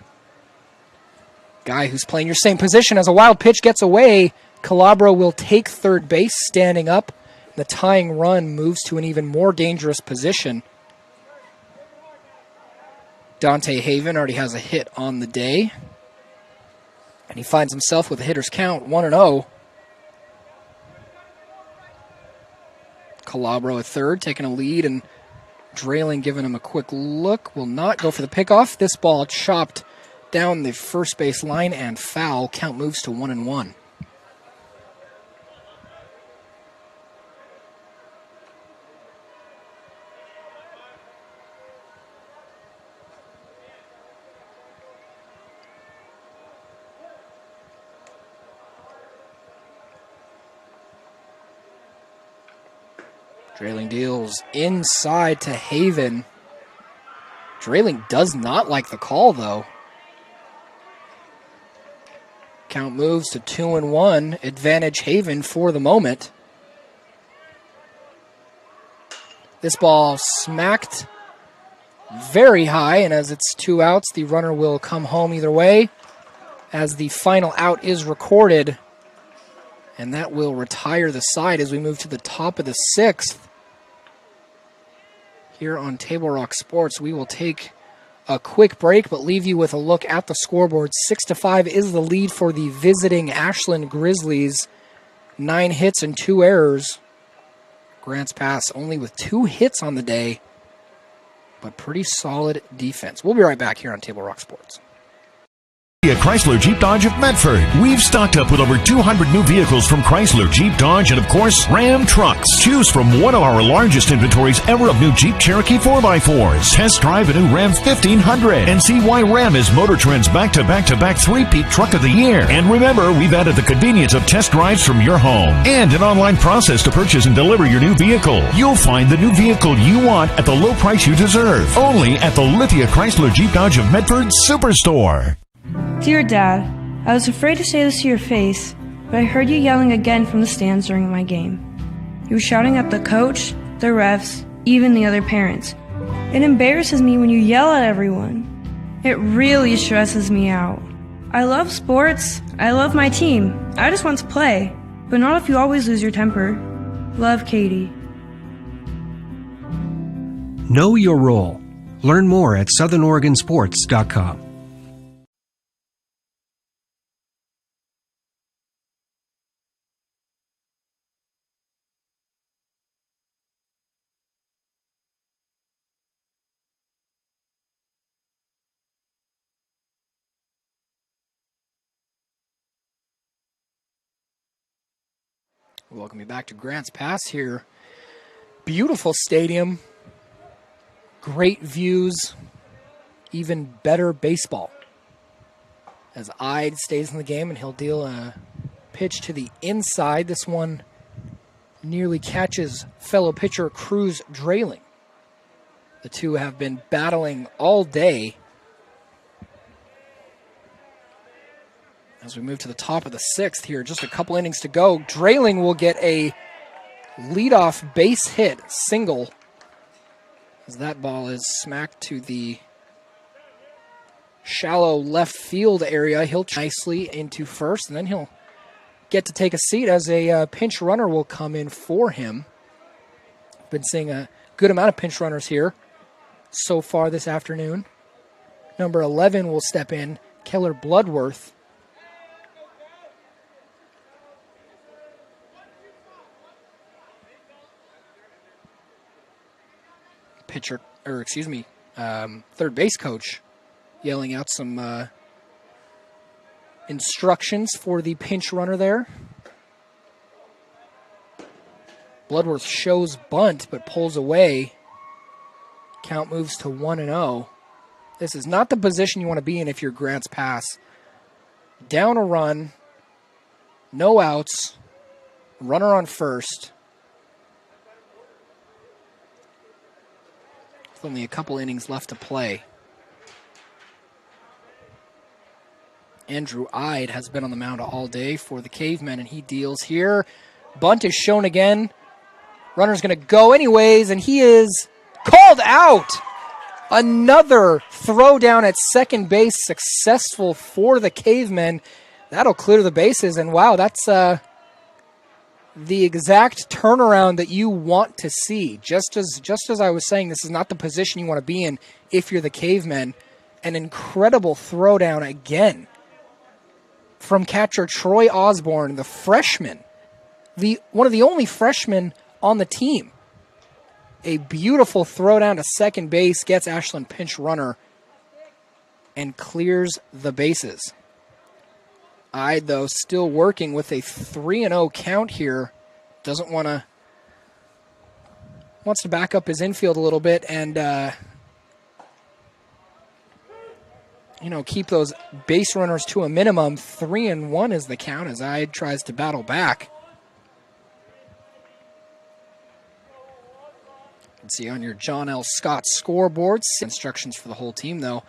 Guy who's playing your same position as a wild pitch gets away. Calabro will take third base, standing up. The tying run moves to an even more dangerous position. Dante Haven already has a hit on the day. And he finds himself with a hitter's count, 1-0. Calabro at third, taking a lead, and Drayling giving him a quick look. Will not go for the pickoff. This ball chopped down the first base line and foul. Count moves to 1-1. Drayling deals inside to Haven. Drayling does not like the call, though. Count moves to 2-1. Advantage Haven for the moment. This ball smacked very high, and as it's 2 outs, the runner will come home either way, as the final out is recorded. And that will retire the side as we move to the top of the 6th. Here on Table Rock Sports, we will take a quick break, but leave you with a look at the scoreboard. 6-5 is the lead for the visiting Ashland Grizzlies. 9 hits and 2 errors. Grants Pass only with 2 hits on the day, but pretty solid defense. We'll be right back here on Table Rock Sports. Chrysler Jeep Dodge of Medford. We've stocked up with over 200 new vehicles from Chrysler, Jeep, Dodge, and of course, Ram trucks. Choose from one of our largest inventories ever of new Jeep Cherokee 4x4s. Test drive a new Ram 1500 and see why Ram is Motor Trend's back-to-back-to-back three-peat truck of the year. And remember, we've added the convenience of test drives from your home and an online process to purchase and deliver your new vehicle. You'll find the new vehicle you want at the low price you deserve. Only at the Lithia Chrysler Jeep Dodge of Medford Superstore. Dear Dad, I was afraid to say this to your face, but I heard you yelling again from the stands during my game. You were shouting at the coach, the refs, even the other parents. It embarrasses me when you yell at everyone. It really stresses me out. I love sports. I love my team. I just want to play, but not if you always lose your temper. Love, Katie. Know your role. Learn more at southernoregonsports.com. Welcome you back to Grants Pass here. Beautiful stadium, great views, even better baseball. As Ide stays in the game, and he'll deal a pitch to the inside. This one nearly catches fellow pitcher Cruz Drayling. The two have been battling all day. As we move to the top of the 6th here, just a couple innings to go. Drayling will get a leadoff base hit, single, as that ball is smacked to the shallow left field area. He'll nicely into first, and then he'll get to take a seat as a pinch runner will come in for him. Been seeing a good amount of pinch runners here so far this afternoon. Number 11 will step in, Keller Bloodworth. Third base coach yelling out some instructions for the pinch runner there. Bloodworth shows bunt but pulls away. Count moves to 1-0. This is not the position you want to be in if you're Grants Pass. Down a run, no outs, runner on first. Only a couple innings left to play. Andrew Ide has been on the mound all day for the Cavemen, and he deals here. Bunt is shown again. Runner's going to go anyways, and he is called out. Another throw down at second base, successful for the Cavemen. That'll clear the bases, and wow, that's the exact turnaround that you want to see. Just as I was saying, this is not the position you want to be in if you're the Cavemen. An incredible throwdown again from catcher Troy Osborne, the freshman, one of the only freshmen on the team. A beautiful throwdown to second base, gets Ashland pinch runner, and clears the bases. Ide, though, still working with a 3-0 count here. Wants to back up his infield a little bit and, keep those base runners to a minimum. 3-1 is the count as Ide tries to battle back. See on your John L. Scott scoreboards. Instructions for the whole team, though.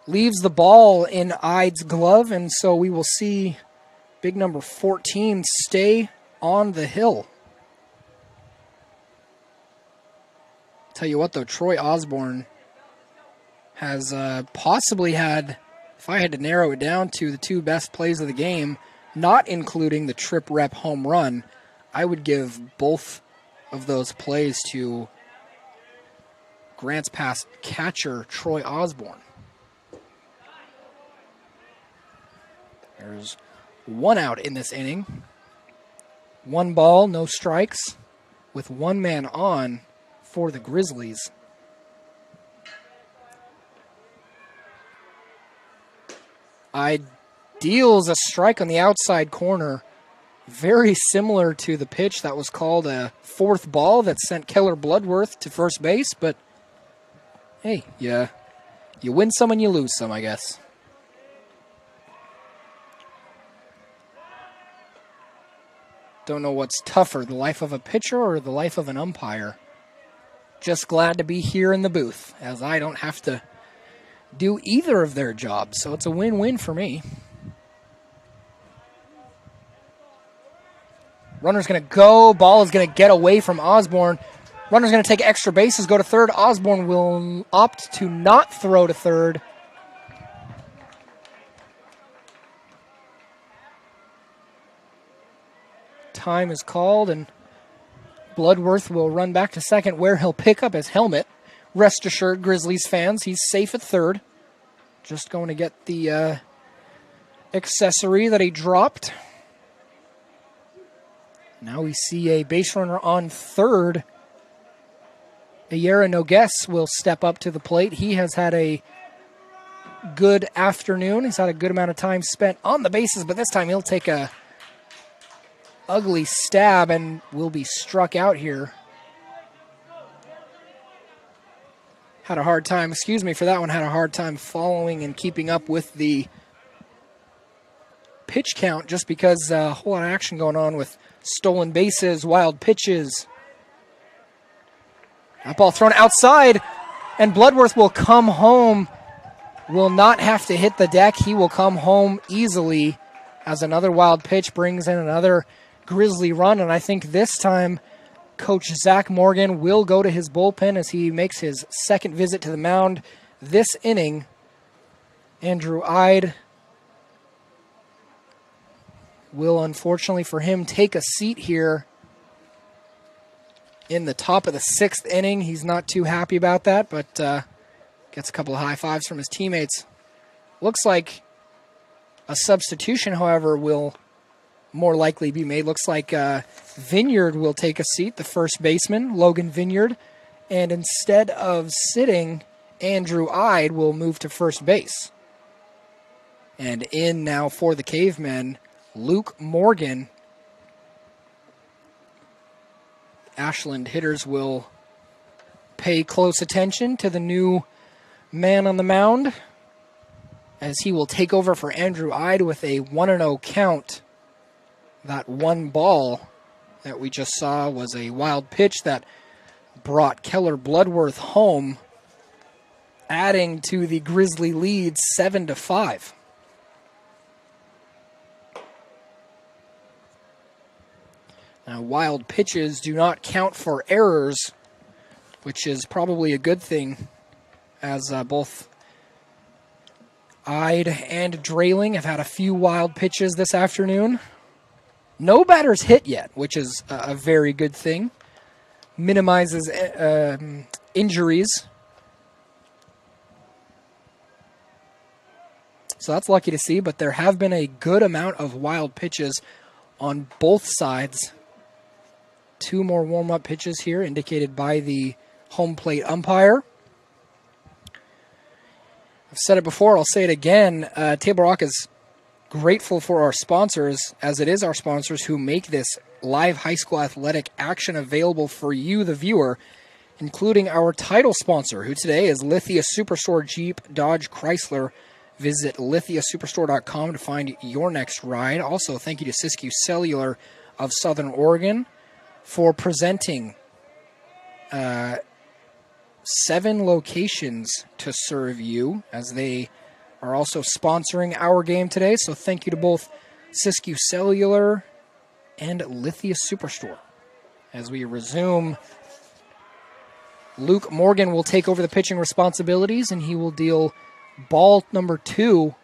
Leaves the ball in Ide's glove, and so we will see big number 14 stay on the hill. Tell you what, though, Troy Osborne has possibly had, if I had to narrow it down to the two best plays of the game, not including the trip rep home run, I would give both of those plays to Grants Pass catcher Troy Osborne. There's one out in this inning. 1 ball, no strikes, with 1 man on for the Grizzlies. Ide deals a strike on the outside corner, very similar to the pitch that was called a 4th ball that sent Keller Bloodworth to first base, but hey, you win some and you lose some, I guess. Don't know what's tougher, the life of a pitcher or the life of an umpire. Just glad to be here in the booth, as I don't have to do either of their jobs, so it's a win-win for me. Runner's going to go, ball is going to get away from Osborne. Runner's going to take extra bases, go to third. Osborne will opt to not throw to third. Time is called, and Bloodworth will run back to second, where he'll pick up his helmet. Rest assured, Grizzlies fans, he's safe at third. Just going to get the accessory that he dropped. Now we see a base runner on third. Ayera Nogues will step up to the plate. He has had a good afternoon. He's had a good amount of time spent on the bases, but this time he'll take a ugly stab and will be struck out here. Had a hard time, excuse me for that one, had a hard time following and keeping up with the pitch count just because a whole lot of action going on with stolen bases, wild pitches. That ball thrown outside, and Bloodworth will come home, will not have to hit the deck. He will come home easily as another wild pitch brings in another Grizzly run, and I think this time Coach Zach Morgan will go to his bullpen as he makes his second visit to the mound this inning. Andrew Ide will, unfortunately for him, take a seat here in the top of the 6th inning. He's not too happy about that, but gets a couple of high fives from his teammates. Looks like a substitution, however, will more likely be made. Looks like Vineyard will take a seat, the first baseman, Logan Vineyard, and instead of sitting, Andrew Ide will move to first base. And in now for the Cavemen, Luke Morgan. Ashland hitters will pay close attention to the new man on the mound as he will take over for Andrew Ide with a 1-0 count. That 1 ball that we just saw was a wild pitch that brought Keller Bloodworth home, adding to the Grizzly lead 7-5. Now, wild pitches do not count for errors, which is probably a good thing as both Ide and Drayling have had a few wild pitches this afternoon. No batters hit yet, which is a very good thing. Minimizes injuries. So that's lucky to see, but there have been a good amount of wild pitches on both sides. 2 more warm-up pitches here, indicated by the home plate umpire. I've said it before, I'll say it again. Table Rock is grateful for our sponsors, as it is our sponsors who make this live high school athletic action available for you, the viewer, including our title sponsor, who today is Lithia Superstore Jeep Dodge Chrysler. Visit lithiasuperstore.com to find your next ride. Also, thank you to Siskiyou Cellular of Southern Oregon for presenting 7 locations to serve you, as they are also sponsoring our game today. So thank you to both Siskiyou Cellular and Lithia Superstore. As we resume, Luke Morgan will take over the pitching responsibilities, and he will deal ball number 2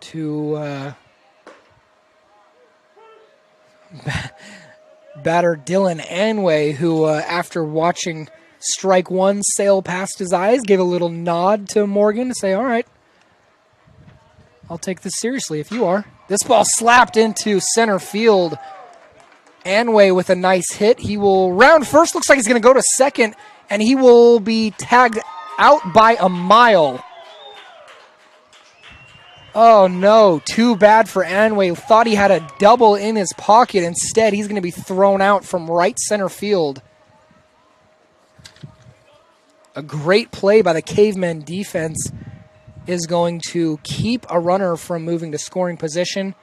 to batter Dylan Anway, who after watching strike 1 sail past his eyes, gave a little nod to Morgan to say, all right, I'll take this seriously if you are. This ball slapped into center field. Anway with a nice hit. He will round first. Looks like he's going to go to second, and he will be tagged out by a mile. Oh, no. Too bad for Anway. Thought he had a double in his pocket. Instead, he's going to be thrown out from right center field. A great play by the Cavemen defense is going to keep a runner from moving to scoring position,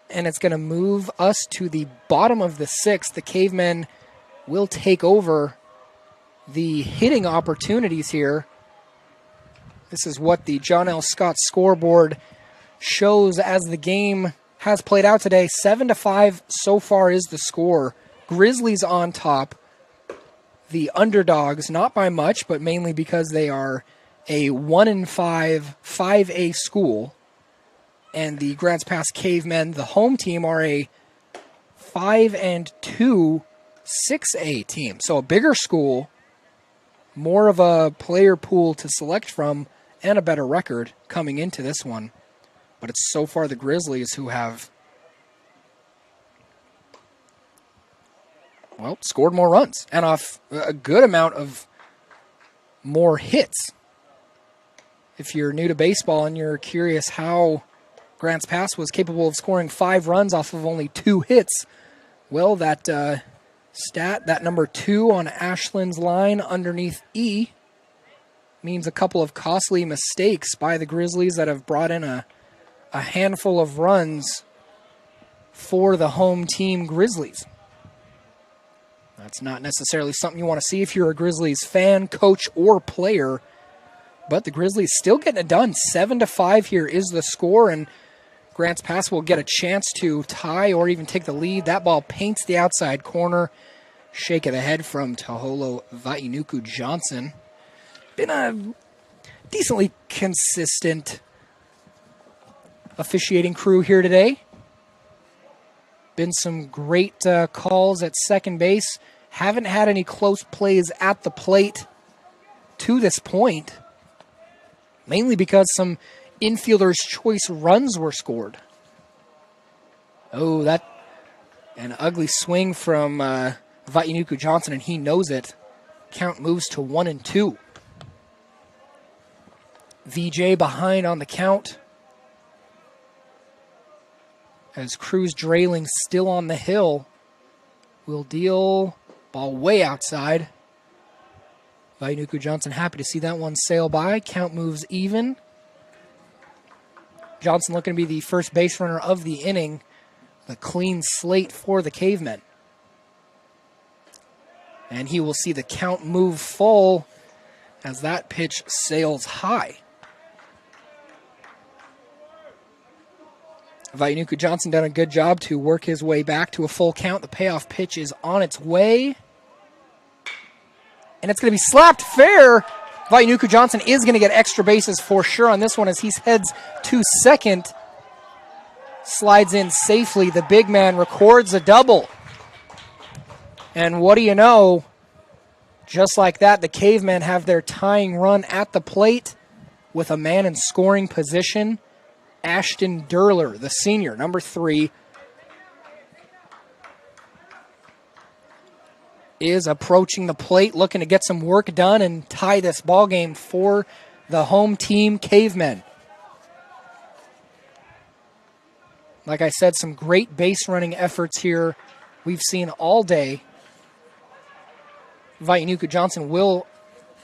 and it's going to move us to the bottom of the 6th. The Cavemen will take over the hitting opportunities here. This is what the John L. Scott scoreboard shows as the game has played out today. 7-5 so far is the score. Grizzlies on top. The underdogs, not by much, but mainly because they are a 1-5 5A school. And the Grants Pass Cavemen, the home team, are a 5-2 6A team. So a bigger school, more of a player pool to select from, and a better record coming into this one. But it's so far the Grizzlies who have, well, scored more runs and off a good amount of more hits. If you're new to baseball and you're curious how Grants Pass was capable of scoring 5 runs off of only 2 hits, well, that stat, that number 2 on Ashland's line underneath E, means a couple of costly mistakes by the Grizzlies that have brought in a handful of runs for the home team Grizzlies. That's not necessarily something you want to see if you're a Grizzlies fan, coach, or player, but the Grizzlies still getting it done. 7-5 here is the score, and Grants Pass will get a chance to tie or even take the lead. That ball paints the outside corner. Shake of the head from Taholo Vainuku Johnson. Been a decently consistent officiating crew here today. Been some great calls at second base. Haven't had any close plays at the plate to this point, mainly because some infielders' choice runs were scored. Oh, that an ugly swing from Vainuku Johnson, and he knows it. Count moves to 1-2. VJ behind on the count, as Cruz Drayling still on the hill. Will deal, ball way outside. Vainuku Johnson happy to see that one sail by. Count moves even. Johnson looking to be the first base runner of the inning. A clean slate for the Cavemen. And he will see the count move full as that pitch sails high. Vainuku Johnson done a good job to work his way back to a full count. The payoff pitch is on its way. and it's going to be slapped fair. Vainuku Johnson is going to get extra bases for sure on this one as he heads to second. Slides in safely. The big man records a double. And what do you know? Just like that, the Cavemen have their tying run at the plate with a man in scoring position. Ashton Durler, the senior, number 3, is approaching the plate, looking to get some work done and tie this ball game for the home team, Cavemen. Like I said, some great base running efforts here we've seen all day. Vainuku Johnson will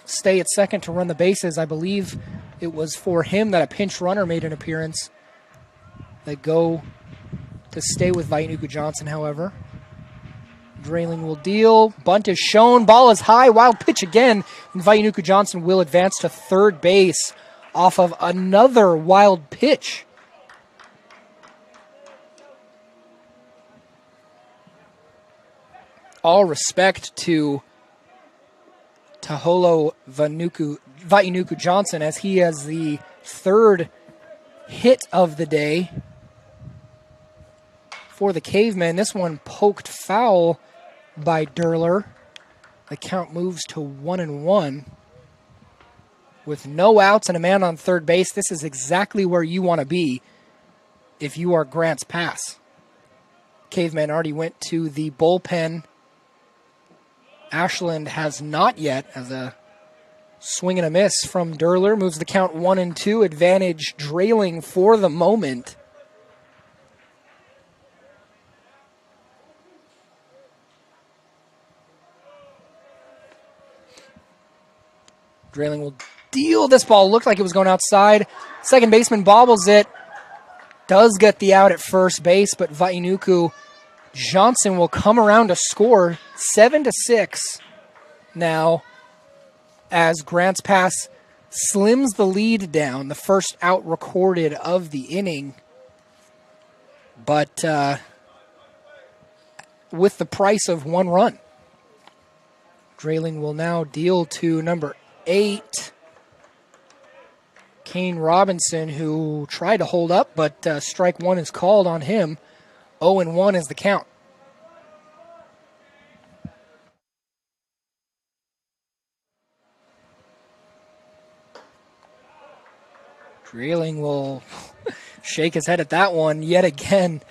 stay at second to run the bases. I believe it was for him that a pinch runner made an appearance. They go to stay with Vainuku Johnson, however. Drailing will deal. Bunt is shown. Ball is high. Wild pitch again. And Vainuku Johnson will advance to third base off of another wild pitch. All respect to Taholo Vainuku Johnson as he has the third hit of the day for the Cavemen. This one poked foul by Durler. The count moves to 1-1. With no outs and a man on third base, this is exactly where you want to be if you are Grants Pass. Cavemen already went to the bullpen. Ashland has not yet, as a swing and a miss from Durler. Moves the count 1-2. Advantage Drailing for the moment. Drailing will deal. This ball looked like it was going outside. Second baseman bobbles it. Does get the out at first base, but Vainuku Johnson will come around to score 7-6 now as Grants Pass slims the lead down. The first out recorded of the inning. But with the price of 1 run. Drailing will now deal to number 8, Kane Robinson, who tried to hold up, but strike 1 is called on him. 0-1 is the count. Drailing will shake his head at that one yet again.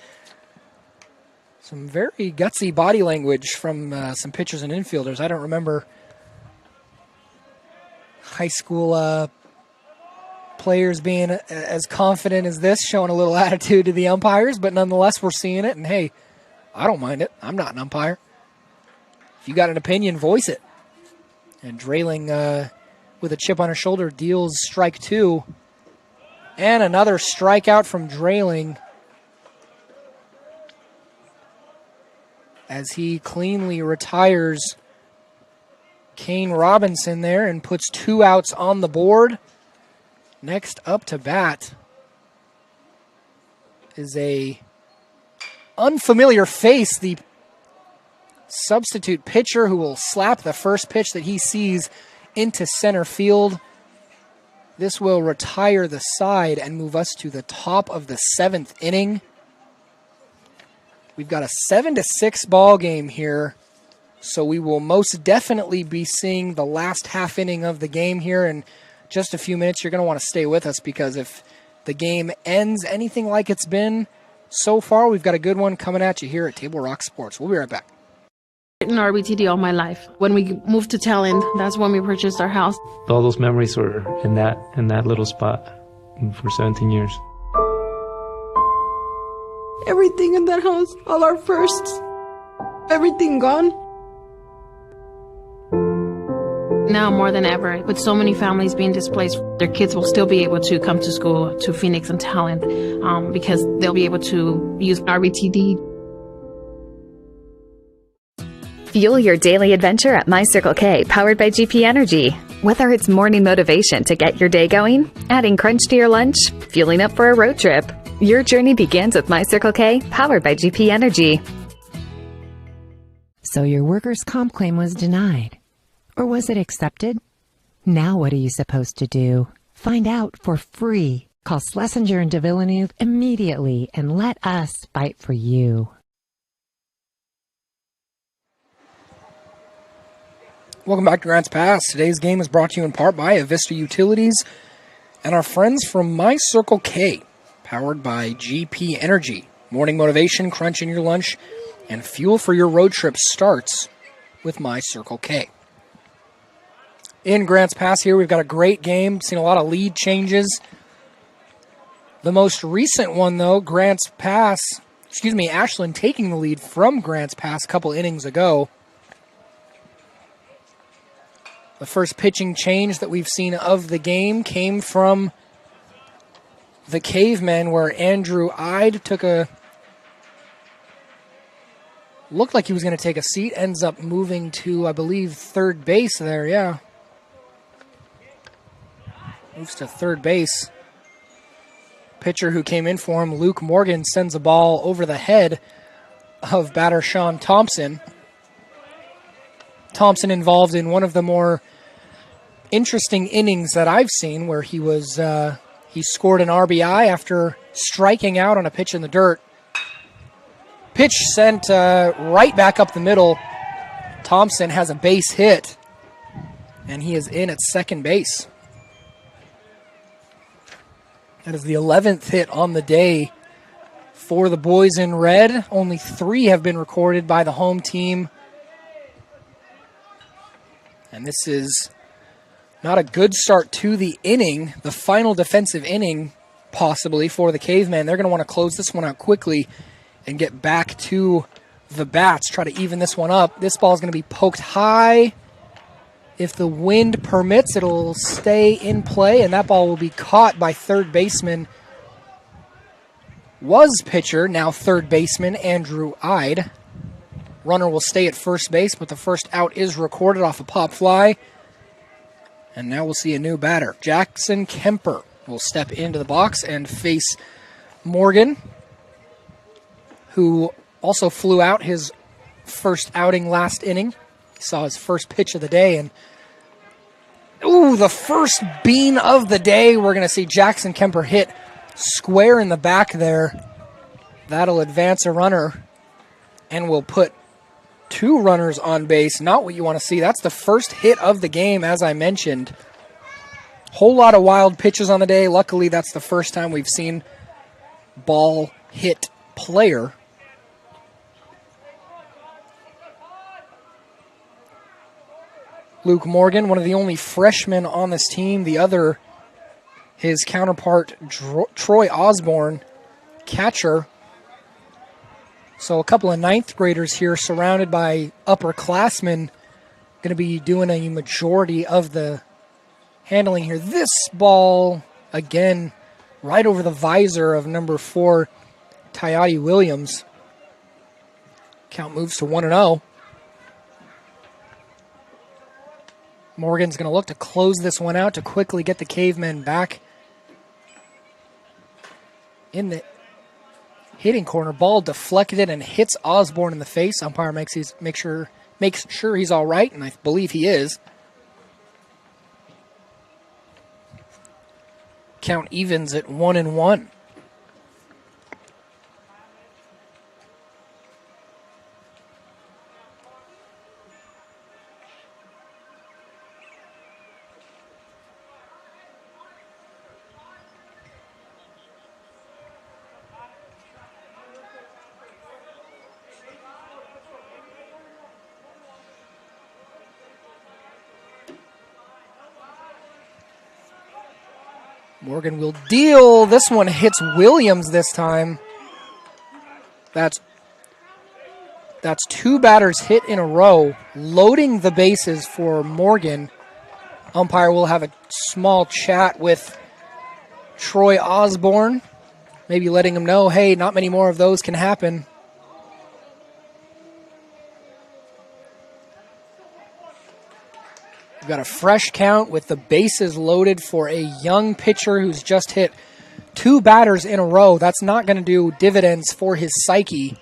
Some very gutsy body language from some pitchers and infielders. I don't remember high school players being as confident as this, showing a little attitude to the umpires, but nonetheless, we're seeing it, and hey, I don't mind it. I'm not an umpire. If you got an opinion, voice it. And Drailing, with a chip on his shoulder, deals strike 2. And another strikeout from Drailing as he cleanly retires Kane Robinson there and puts 2 outs on the board. Next up to bat is a unfamiliar face, the substitute pitcher who will slap the first pitch that he sees into center field. This will retire the side and move us to the top of the 7th inning. We've got a 7-6 ball game here, so we will most definitely be seeing the last half inning of the game here in just a few minutes. You're going to want to stay with us because if the game ends anything like it's been so far, we've got a good one coming at you here at Table Rock Sports. We'll be right back. In RBTD all my life. When we moved to Talent, that's when we purchased our house. All those memories were in that little spot for 17 years. Everything in that house, all our firsts, everything gone. Now more than ever, with so many families being displaced, their kids will still be able to come to school to Phoenix and Talent because they'll be able to use RBTD. Fuel your daily adventure at My Circle K, powered by GP Energy. Whether it's morning motivation to get your day going, adding crunch to your lunch, fueling up for a road trip, your journey begins with My Circle K, powered by GP Energy. So your workers' comp claim was denied. Or was it accepted? Now what are you supposed to do? Find out for free. Call Schlesinger and de Villeneuve immediately and let us fight for you. Welcome back to Grants Pass. Today's game is brought to you in part by Avista Utilities and our friends from My Circle K, powered by GP Energy. Morning motivation, crunch in your lunch, and fuel for your road trip starts with My Circle K. In Grants Pass here, we've got a great game. Seen a lot of lead changes. The most recent one, though, Ashland taking the lead from Grants Pass a couple innings ago. The first pitching change that we've seen of the game came from the Cavemen, where Andrew Ide looked like he was going to take a seat, ends up moving to, I believe, third base there, yeah. Moves to third base. Pitcher who came in for him, Luke Morgan, sends a ball over the head of batter Sean Thompson. Thompson involved in one of the more interesting innings that I've seen, where he scored an RBI after striking out on a pitch in the dirt. Pitch sent right back up the middle. Thompson has a base hit, and he is in at second base. That is the 11th hit on the day for the boys in red. Only 3 have been recorded by the home team. And this is not a good start to the inning, the final defensive inning, possibly, for the Cavemen. They're going to want to close this one out quickly and get back to the bats, try to even this one up. This ball is going to be poked high. If the wind permits, it'll stay in play, and that ball will be caught by third baseman, pitcher, now third baseman, Andrew Ide. Runner will stay at first base, but the first out is recorded off a pop fly. And now we'll see a new batter. Jackson Kemper will step into the box and face Morgan, who also flew out his first outing last inning. He saw his first pitch of the day, and the first bean of the day. We're going to see Jackson Kemper hit square in the back there. That'll advance a runner and will put 2 runners on base. Not what you want to see. That's the first hit of the game, as I mentioned. Whole lot of wild pitches on the day. Luckily, that's the first time we've seen ball hit player. Luke Morgan, one of the only freshmen on this team. The other, his counterpart, Troy Osborne, catcher. So a couple of 9th graders here surrounded by upperclassmen, going to be doing a majority of the handling here. This ball, again, right over the visor of number 4, Tyati Williams. Count moves to 1-0. Morgan's going to look to close this one out to quickly get the Cavemen back in the hitting corner. Ball deflected and hits Osborne in the face. Umpire makes sure he's all right, and I believe he is. Count evens at 1-1. Morgan will deal. This one hits Williams this time. That's 2 batters hit in a row, loading the bases for Morgan. Umpire will have a small chat with Troy Osborne, maybe letting him know, hey, not many more of those can happen. We've got a fresh count with the bases loaded for a young pitcher who's just hit 2 batters in a row. That's not going to do dividends for his psyche.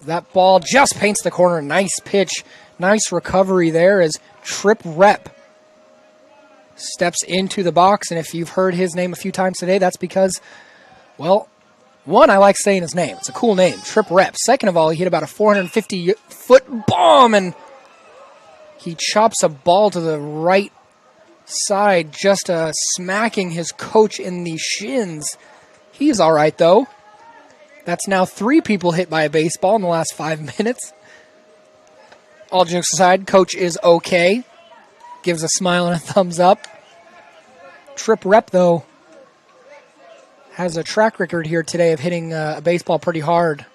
That ball just paints the corner. Nice pitch. Nice recovery there as Trip Rep steps into the box, and if you've heard his name a few times today, that's because, well, one, I like saying his name. It's a cool name, Trip Rep. Second of all, he hit about a 450-foot bomb, and he chops a ball to the right side, just smacking his coach in the shins. He's all right, though. That's now 3 people hit by a baseball in the last 5 minutes. All jokes aside, coach is okay. Gives a smile and a thumbs up. Trip Rep, though, has a track record here today of hitting a baseball pretty hard.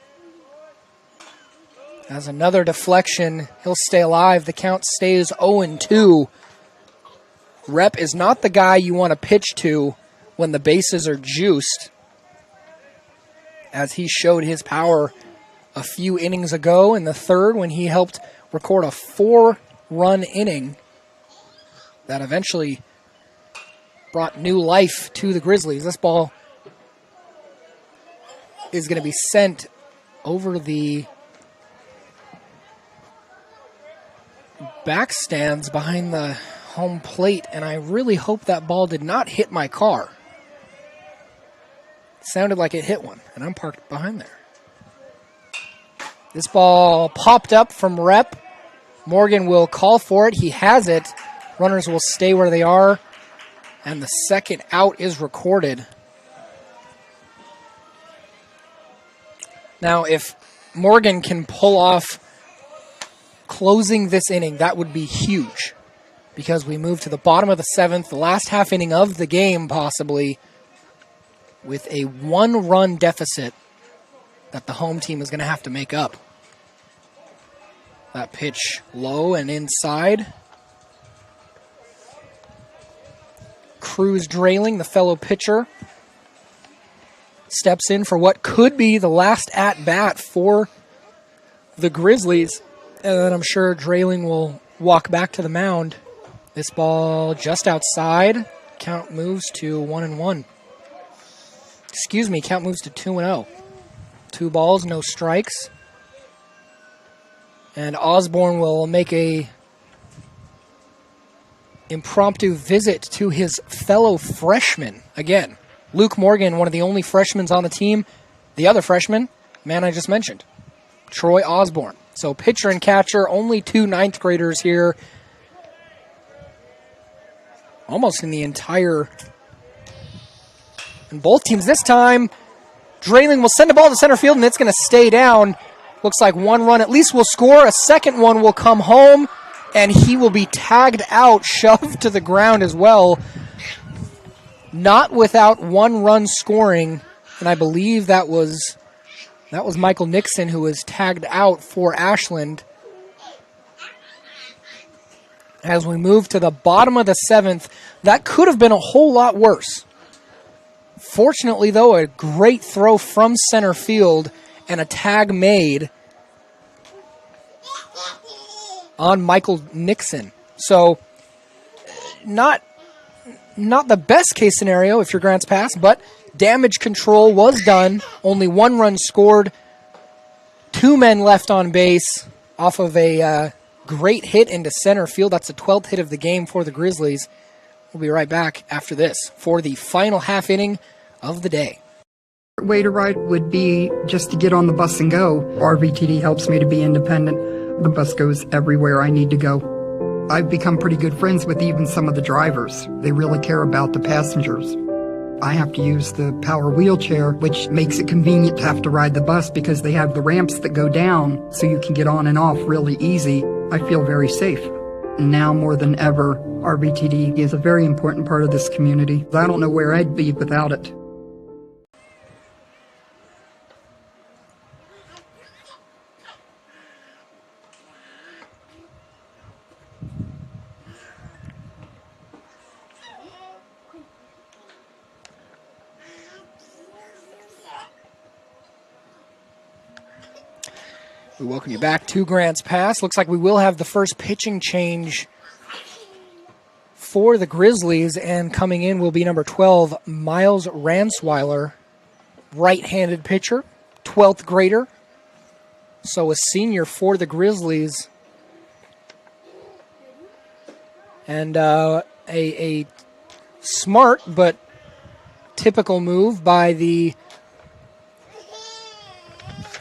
As another deflection, he'll stay alive. The count stays 0-2. Rep is not the guy you want to pitch to when the bases are juiced, as he showed his power a few innings ago in the third when he helped record a 4-run inning that eventually brought new life to the Grizzlies. This ball is going to be sent over the back stands behind the home plate, and I really hope that ball did not hit my car. It sounded like it hit one, and I'm parked behind there. This ball popped up from Rep. Morgan will call for it. He has it. Runners will stay where they are, and the second out is recorded. Now, if Morgan can pull off closing this inning, that would be huge, because we move to the bottom of the 7th, the last half inning of the game possibly, with a 1-run deficit that the home team is going to have to make up. That pitch low and inside. Cruz Drayling, the fellow pitcher, steps in for what could be the last at-bat for the Grizzlies. And then I'm sure Drayling will walk back to the mound. This ball just outside. Count moves to 1-1. Excuse me, count moves to 2-0. 2 balls, no strikes. And Osborne will make a impromptu visit to his fellow freshman. Again, Luke Morgan, one of the only freshmen on the team. The other freshman, man I just mentioned, Troy Osborne. So pitcher and catcher, only 2 ninth graders here. Almost in the entire... And both teams this time, Drayling will send the ball to center field, and it's going to stay down. Looks like 1 run at least will score. A second one will come home, and he will be tagged out, shoved to the ground as well. Not without 1 run scoring, and I believe that was Michael Nixon who was tagged out for Ashland. As we move to the bottom of the 7th, that could have been a whole lot worse. Fortunately, though, a great throw from center field and a tag made on Michael Nixon. So, not the best case scenario if you're Grants Pass, but damage control was done. Only 1 run scored. 2 men left on base off of a great hit into center field. That's the 12th hit of the game for the Grizzlies. We'll be right back after this for the final half inning of the day. Way to ride would be just to get on the bus and go. RVTD helps me to be independent. The bus goes everywhere I need to go. I've become pretty good friends with even some of the drivers. They really care about the passengers. I have to use the power wheelchair, which makes it convenient to have to ride the bus because they have the ramps that go down so you can get on and off really easy. I feel very safe. Now more than ever, RVTD is a very important part of this community. I don't know where I'd be without it. We welcome you back to Grants Pass. Looks like we will have the first pitching change for the Grizzlies, and coming in will be number 12, Miles Ransweiler, right-handed pitcher, 12th grader. So a senior for the Grizzlies. And a smart but typical move by the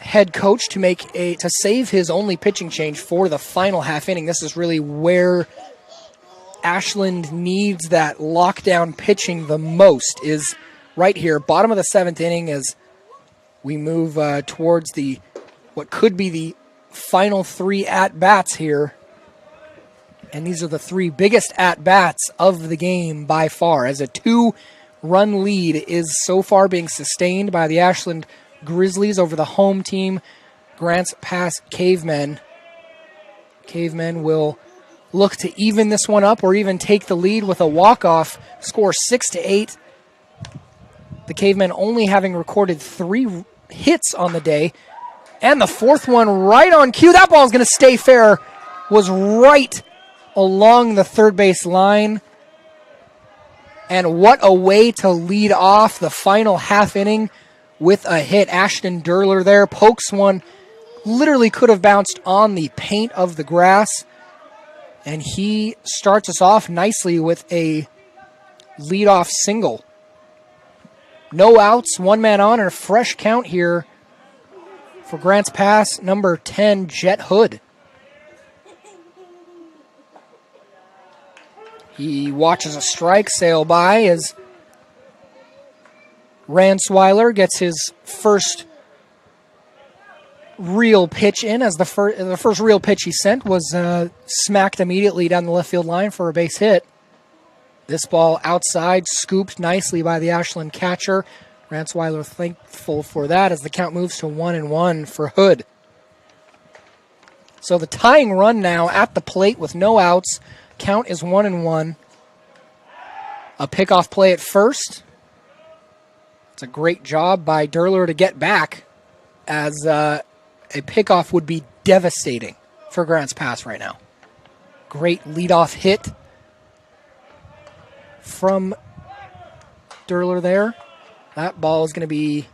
head coach to save his only pitching change for the final half inning. This is really where Ashland needs that lockdown pitching the most, is right here, bottom of the 7th inning, as we move towards what could be the final 3 at-bats here. And these are the 3 biggest at-bats of the game by far, as a 2-run lead is so far being sustained by the Ashland Grizzlies over the home team, Grants Pass Cavemen. Cavemen will look to even this one up or even take the lead with a walk-off, score 6-8. The Cavemen only having recorded 3 hits on the day, and the 4th one right on cue. That ball is going to stay fair, was right along the third base line. And what a way to lead off the final half inning with a hit. Ashton Derler there pokes one, literally could have bounced on the paint of the grass. And he starts us off nicely with a leadoff single. No outs, 1 man on, and a fresh count here for Grants Pass, number 10, Jet Hood. He watches a strike sail by as Ransweiler gets his first real pitch in, as the first real pitch he sent was smacked immediately down the left field line for a base hit. This ball outside, scooped nicely by the Ashland catcher. Ransweiler thankful for that as the count moves to 1-1 for Hood. So the tying run now at the plate with no outs. Count is 1-1. A pickoff play at first. It's a great job by Derler to get back, as a pickoff would be devastating for Grants Pass right now. Great leadoff hit from Derler there. That ball is going to be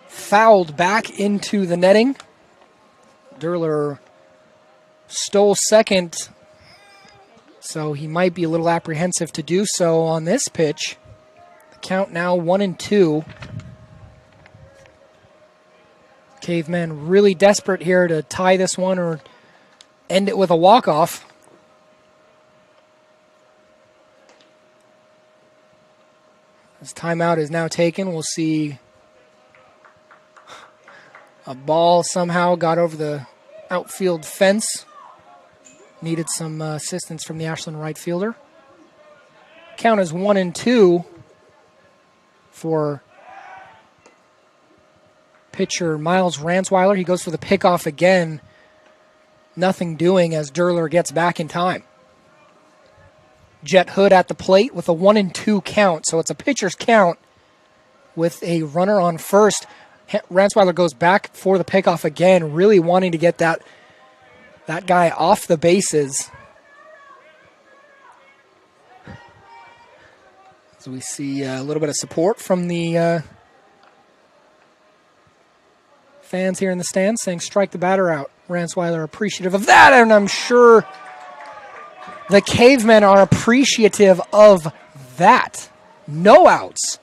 fouled back into the netting. Derler stole second, so he might be a little apprehensive to do so on this pitch. The count now 1-2. Cavemen really desperate here to tie this one or end it with a walk-off. This timeout is now taken. We'll see a ball somehow got over the outfield fence. Needed some assistance from the Ashland right fielder. Count is 1-2 for pitcher Miles Ransweiler. He goes for the pickoff again. Nothing doing as Derler gets back in time. Jet Hood at the plate with a 1-2 count. So it's a pitcher's count with a runner on first. Ransweiler goes back for the pickoff again, really wanting to get that guy off the bases. So we see a little bit of support from the fans here in the stands saying strike the batter out. Ransweiler appreciative of that, and I'm sure the Cavemen are appreciative of that. No outs.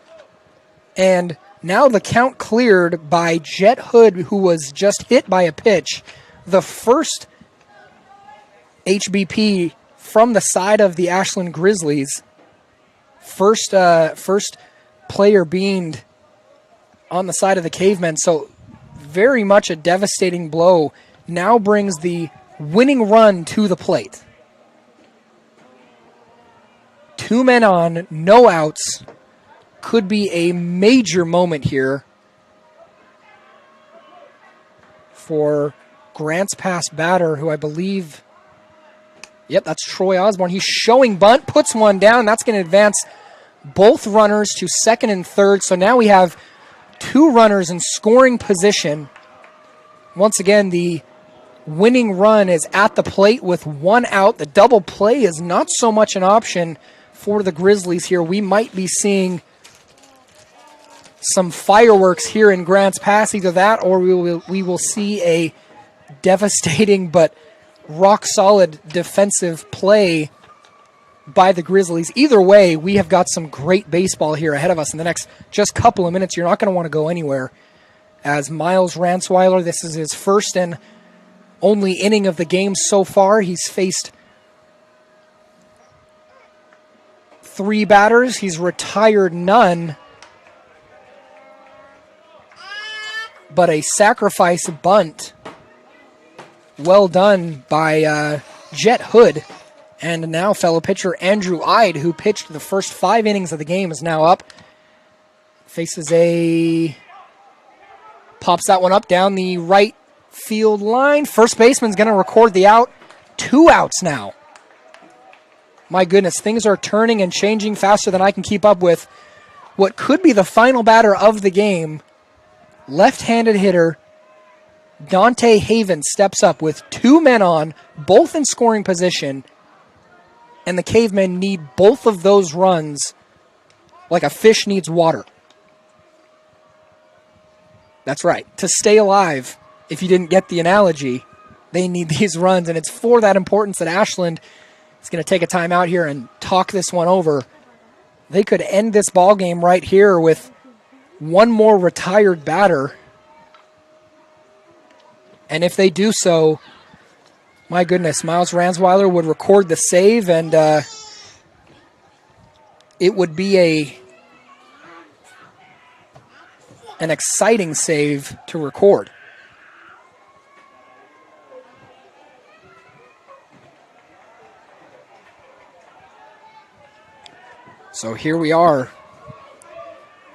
And now the count cleared by Jet Hood, who was just hit by a pitch. The first HBP from the side of the Ashland Grizzlies. First player beamed on the side of the Cavemen. So very much a devastating blow. Now brings the winning run to the plate. 2 men on, no outs. Could be a major moment here for Grants Pass batter, who I believe, yep, that's Troy Osborne. He's showing bunt, puts one down. That's going to advance both runners to second and third. So now we have 2 runners in scoring position. Once again, the winning run is at the plate with 1 out. The double play is not so much an option for the Grizzlies here. We might be seeing some fireworks here in Grants Pass. Either that or we will see a devastating but rock-solid defensive play by the Grizzlies. Either way, we have got some great baseball here ahead of us in the next just couple of minutes. You're not going to want to go anywhere. As Miles Ransweiler, this is his first and only inning of the game so far. He's faced 3 batters. He's retired none. But a sacrifice bunt. Well done by Jet Hood. And now fellow pitcher Andrew Ide, who pitched the first 5 innings of the game, is now up. Faces a... Pops that one up down the right field line. First baseman's going to record the out. 2 outs now. My goodness, things are turning and changing faster than I can keep up with. What could be the final batter of the game, left-handed hitter Dante Haven steps up with 2 men on, both in scoring position, and the Cavemen need both of those runs like a fish needs water. That's right. To stay alive, if you didn't get the analogy, they need these runs, and it's for that importance that Ashland is going to take a timeout here and talk this one over. They could end this ball game right here with one more retired batter. And if they do so, my goodness, Miles Ransweiler would record the save, and it would be an exciting save to record. So here we are.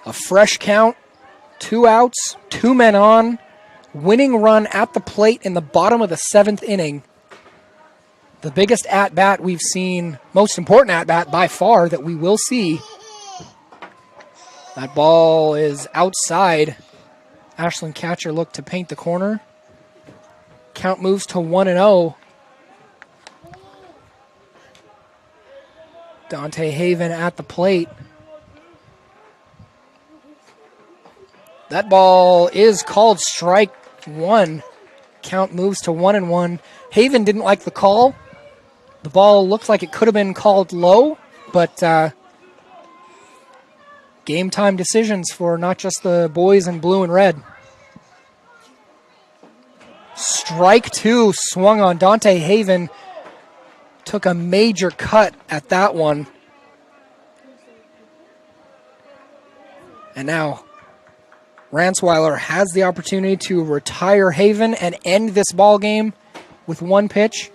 A fresh count, 2 outs, 2 men on, winning run at the plate in the bottom of the 7th inning. The biggest at-bat we've seen, most important at-bat by far that we will see. That ball is outside. Ashland catcher looked to paint the corner. Count moves to 1-0. Dante Haven at the plate. That ball is called strike 1. Count moves to 1-1. Haven didn't like the call. The ball looked like it could have been called low, but game time decisions for not just the boys in blue and red. Strike 2 swung on. Dante Haven took a major cut at that one. And now Ransweiler has the opportunity to retire Haven and end this ball game with 1 pitch.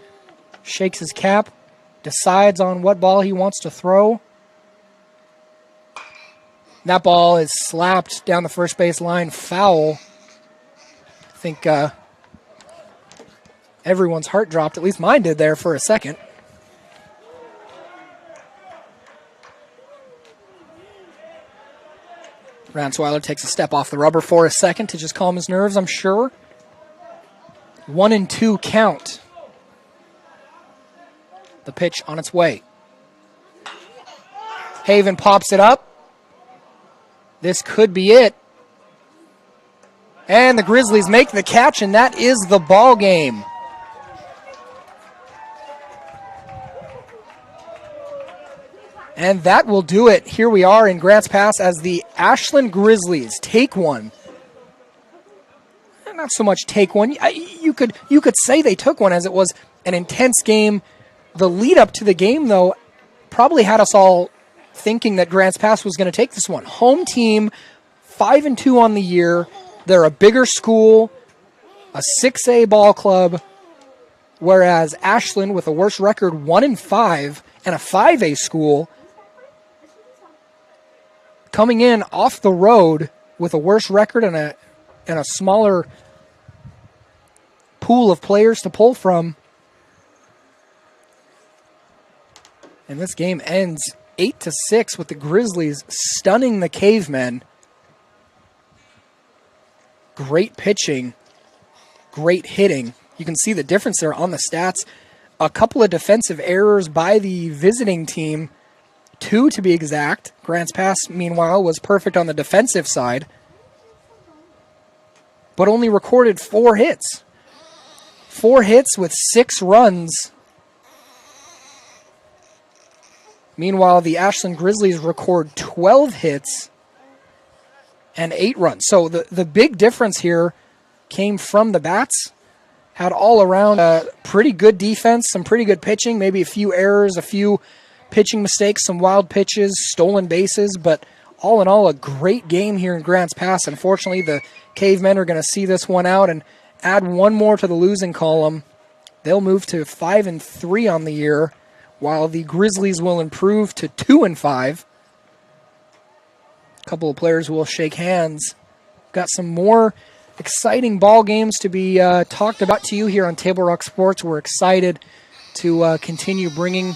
Shakes his cap, decides on what ball he wants to throw. That ball is slapped down the first base line, foul. I think everyone's heart dropped, at least mine did there for a second. Ransweiler takes a step off the rubber for a second to just calm his nerves, I'm sure. 1-2 count. The pitch on its way. Haven pops it up. This could be it. And the Grizzlies make the catch, and that is the ball game. And that will do it. Here we are in Grants Pass as the Ashland Grizzlies take one. Not so much take one. You could say they took one, as it was an intense game. The lead up to the game, though, probably had us all thinking that Grants Pass was going to take this one. Home team, 5-2 on the year. They're a bigger school, a 6A ball club, whereas Ashland, with a worse record, 1-5, and a 5A school, coming in off the road with a worse record and a smaller pool of players to pull from. And this game ends 8-6 with the Grizzlies stunning the Cavemen. Great pitching, great hitting. You can see the difference there on the stats. A couple of defensive errors by the visiting team, 2 to be exact. Grants Pass, meanwhile, was perfect on the defensive side, but only recorded 4 hits. 4 hits with 6 runs. Meanwhile, the Ashland Grizzlies record 12 hits and 8 runs. So the big difference here came from the bats. Had all around pretty good defense, some pretty good pitching, maybe a few errors, a few pitching mistakes, some wild pitches, stolen bases, but all in all, a great game here in Grants Pass. Unfortunately, the Cavemen are going to see this one out and add one more to the losing column. They'll move to 5-3 on the year, while the Grizzlies will improve to 2-5. A couple of players will shake hands. Got some more exciting ball games to be talked about to you here on Table Rock Sports. We're excited to continue bringing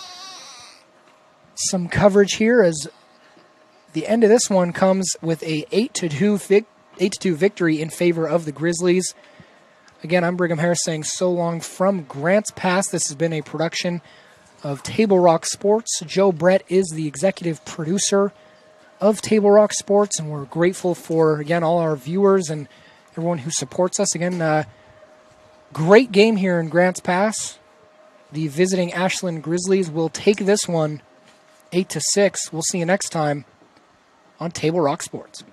some coverage here as the end of this one comes with a 8-2 victory in favor of the Grizzlies. Again, I'm Brigham Harris saying so long from Grants Pass. This has been a production of Table Rock Sports. Joe Brett is the executive producer of Table Rock Sports, and we're grateful for, again, all our viewers and everyone who supports us. Again, great game here in Grants Pass. The visiting Ashland Grizzlies will take this one 8-6. We'll see you next time on Table Rock Sports.